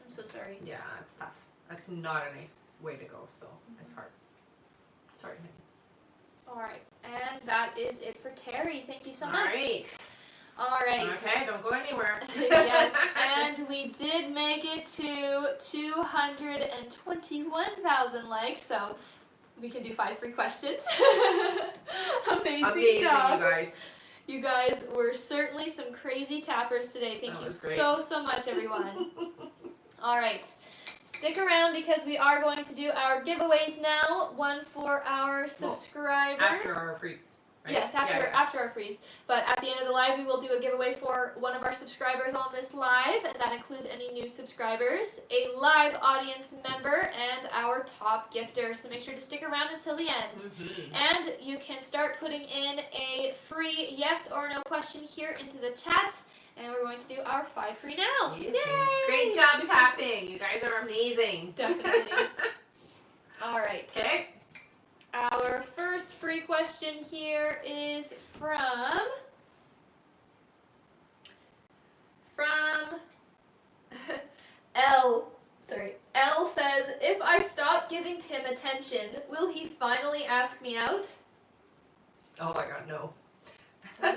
I'm so sorry. Yeah, it's tough. That's not a nice way to go, so it's hard. Sorry. All right, and that is it for Terry. Thank you so much. All right. All right. Okay, don't go anywhere. Yes, and we did make it to 221,000 likes, so we can do 5 free questions. Amazing job. You guys. You guys were certainly some crazy tappers today. Thank you so much, everyone. All right. Stick around because we are going to do our giveaways now. One for our subscriber. After our freeze. Right? Yes, after our freeze. But at the end of the live, we will do a giveaway for one of our subscribers on this live, and that includes any new subscribers, a live audience member, and our top gifter. So make sure to stick around until the end. Mm-hmm. And you can start putting in a free yes or no question here into the chat. And we're going to do our 5 free now. Yay! Great job tapping. You guys are amazing. Definitely. All right. Okay. Our first free question here is from L. Sorry. L says, if I stop giving Tim attention, will he finally ask me out? Oh my god, no. Oh.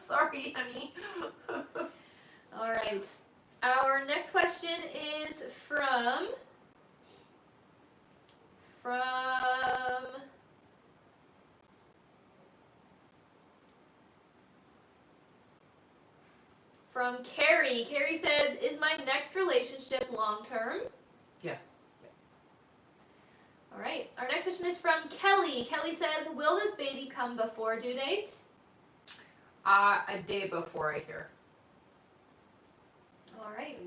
Sorry, honey. All right. Our next question is from Carrie. Carrie says, is my next relationship long-term? Yes. All right. Our next question is from Kelly. Kelly says, will this baby come before due date? A day before I hear. All right.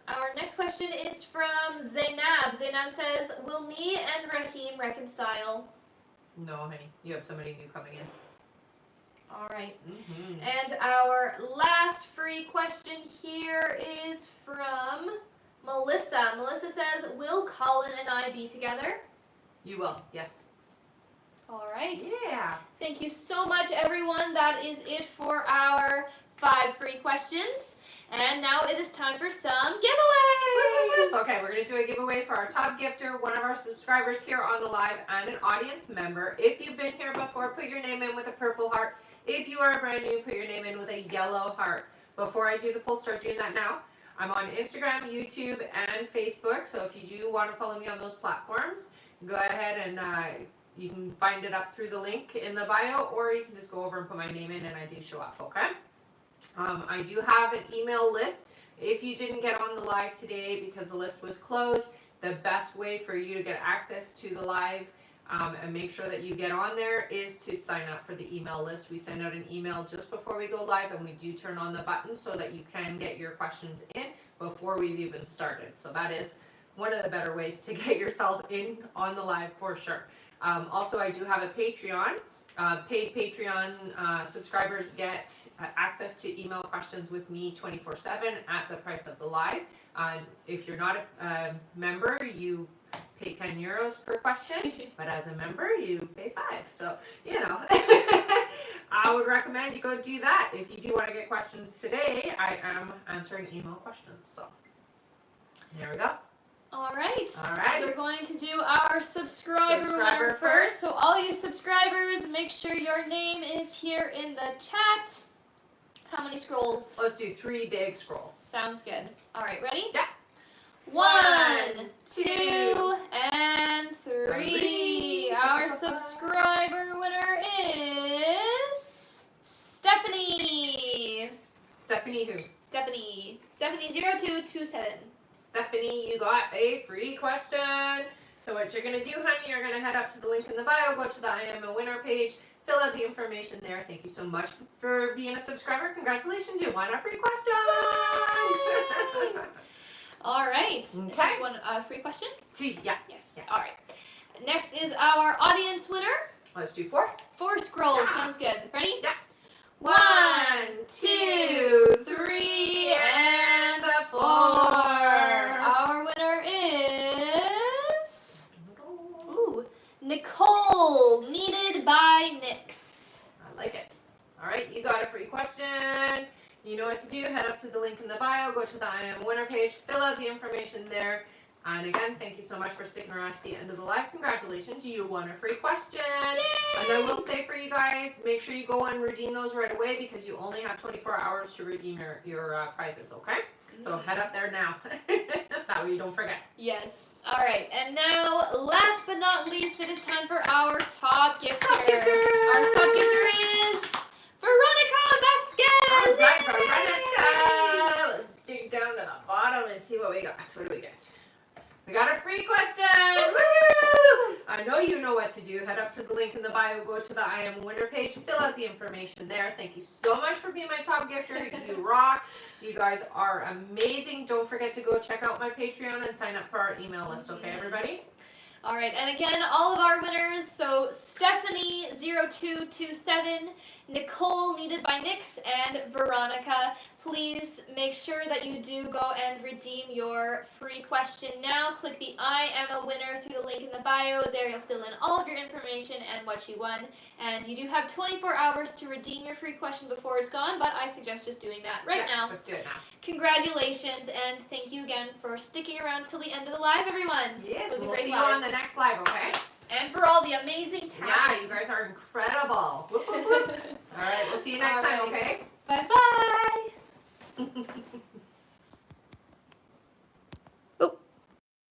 Our next question is from Zainab. Zainab says, will me and Raheem reconcile? No, honey. You have somebody new coming in. All right. Mm-hmm. And our last free question here is from Melissa. Melissa says, will Colin and I be together? You will, yes. All right. Yeah. Thank you so much, everyone. That is it for our 5 free questions. And now it is time for some giveaways. Okay, we're going to do a giveaway for our top gifter, one of our subscribers here on the live, and an audience member. If you've been here before, put your name in with a purple heart. If you are brand new, put your name in with a yellow heart. Before I do the poll, start doing that now. I'm on Instagram, YouTube, and Facebook, so if you do want to follow me on those platforms, go ahead and you can find it up through the link in the bio, or you can just go over and put my name in and I do show up, okay? I do have an email list. If you didn't get on the live today because the list was closed, the best way for you to get access to the live and make sure that you get on there is to sign up for the email list. We send out an email just before we go live, and we do turn on the button so that you can get your questions in before we've even started. So that is one of the better ways to get yourself in on the live for sure. Also, I do have a Patreon. Paid Patreon subscribers get access to email questions with me 24/7 at the price of the live. If you're not a member, you pay 10 euros per question, but as a member, you pay 5. So, you know, I would recommend you go do that. If you do want to get questions today, I am answering email questions. So, there we go. All right. All right. We're going to do our subscriber winner first. So all you subscribers, make sure your name is here in the chat. How many scrolls? Let's do 3 big scrolls. Sounds good. All right, ready? Yeah. 1, 2, and 3. Our subscriber winner is Stephanie. Stephanie who? Stephanie 0227. Stephanie, you got a free question. So what you're going to do, honey, you're going to head up to the link in the bio, go to the I am a winner page, fill out the information there. Thank you so much for being a subscriber. Congratulations, you won a free question. All right. Okay. One free question? Yeah. Yes. Yeah. All right. Next is our audience winner. Let's do 4. 4 scrolls. Yeah. Sounds good. Ready? Yeah. 1, 2, 3, and 4. Our winner is Nicole, needed by Nyx. I like it. All right, you got a free question. You know what to do. Head up to the link in the bio, go to the I am a winner page, fill out the information there. And again, thank you so much for sticking around to the end of the live. Congratulations, you won a free question. Yay! And then will say for you guys, make sure you go and redeem those right away because you only have 24 hours to redeem your prizes, okay? So head up there now. That way you don't forget. Yes. All right. And now, last but not least, it is time for our top gifter. Top gifter! Our top gifter is Veronica Vasquez. All right, Veronica. Let's dig down to the bottom and see what we got. What do we get? We got a free question. Woo! I know you know what to do. Head up to the link in the bio. Go to the I Am a Winner page. Fill out the information there. Thank you so much for being my top gifter. You rock. You guys are amazing. Don't forget to go check out my Patreon and sign up for our email list. Okay, everybody? All right, and again, all of our winners, so Stephanie0227, Nicole, needed by Nix, and Veronica. Please make sure that you do go and redeem your free question now. Click the I Am a Winner through the link in the bio. There you'll fill in all of your information and what you won. And you do have 24 hours to redeem your free question before it's gone, but I suggest just doing that right now. Let's do it now. Congratulations, and thank you again for sticking around till the end of the live, everyone. Yes, It was a we'll great see you live. on the next live, okay? And for all the amazing Yeah, tapping. you guys are incredible. Whoop, whoop, whoop. All right, we'll see you next time, All right. okay? Bye-bye.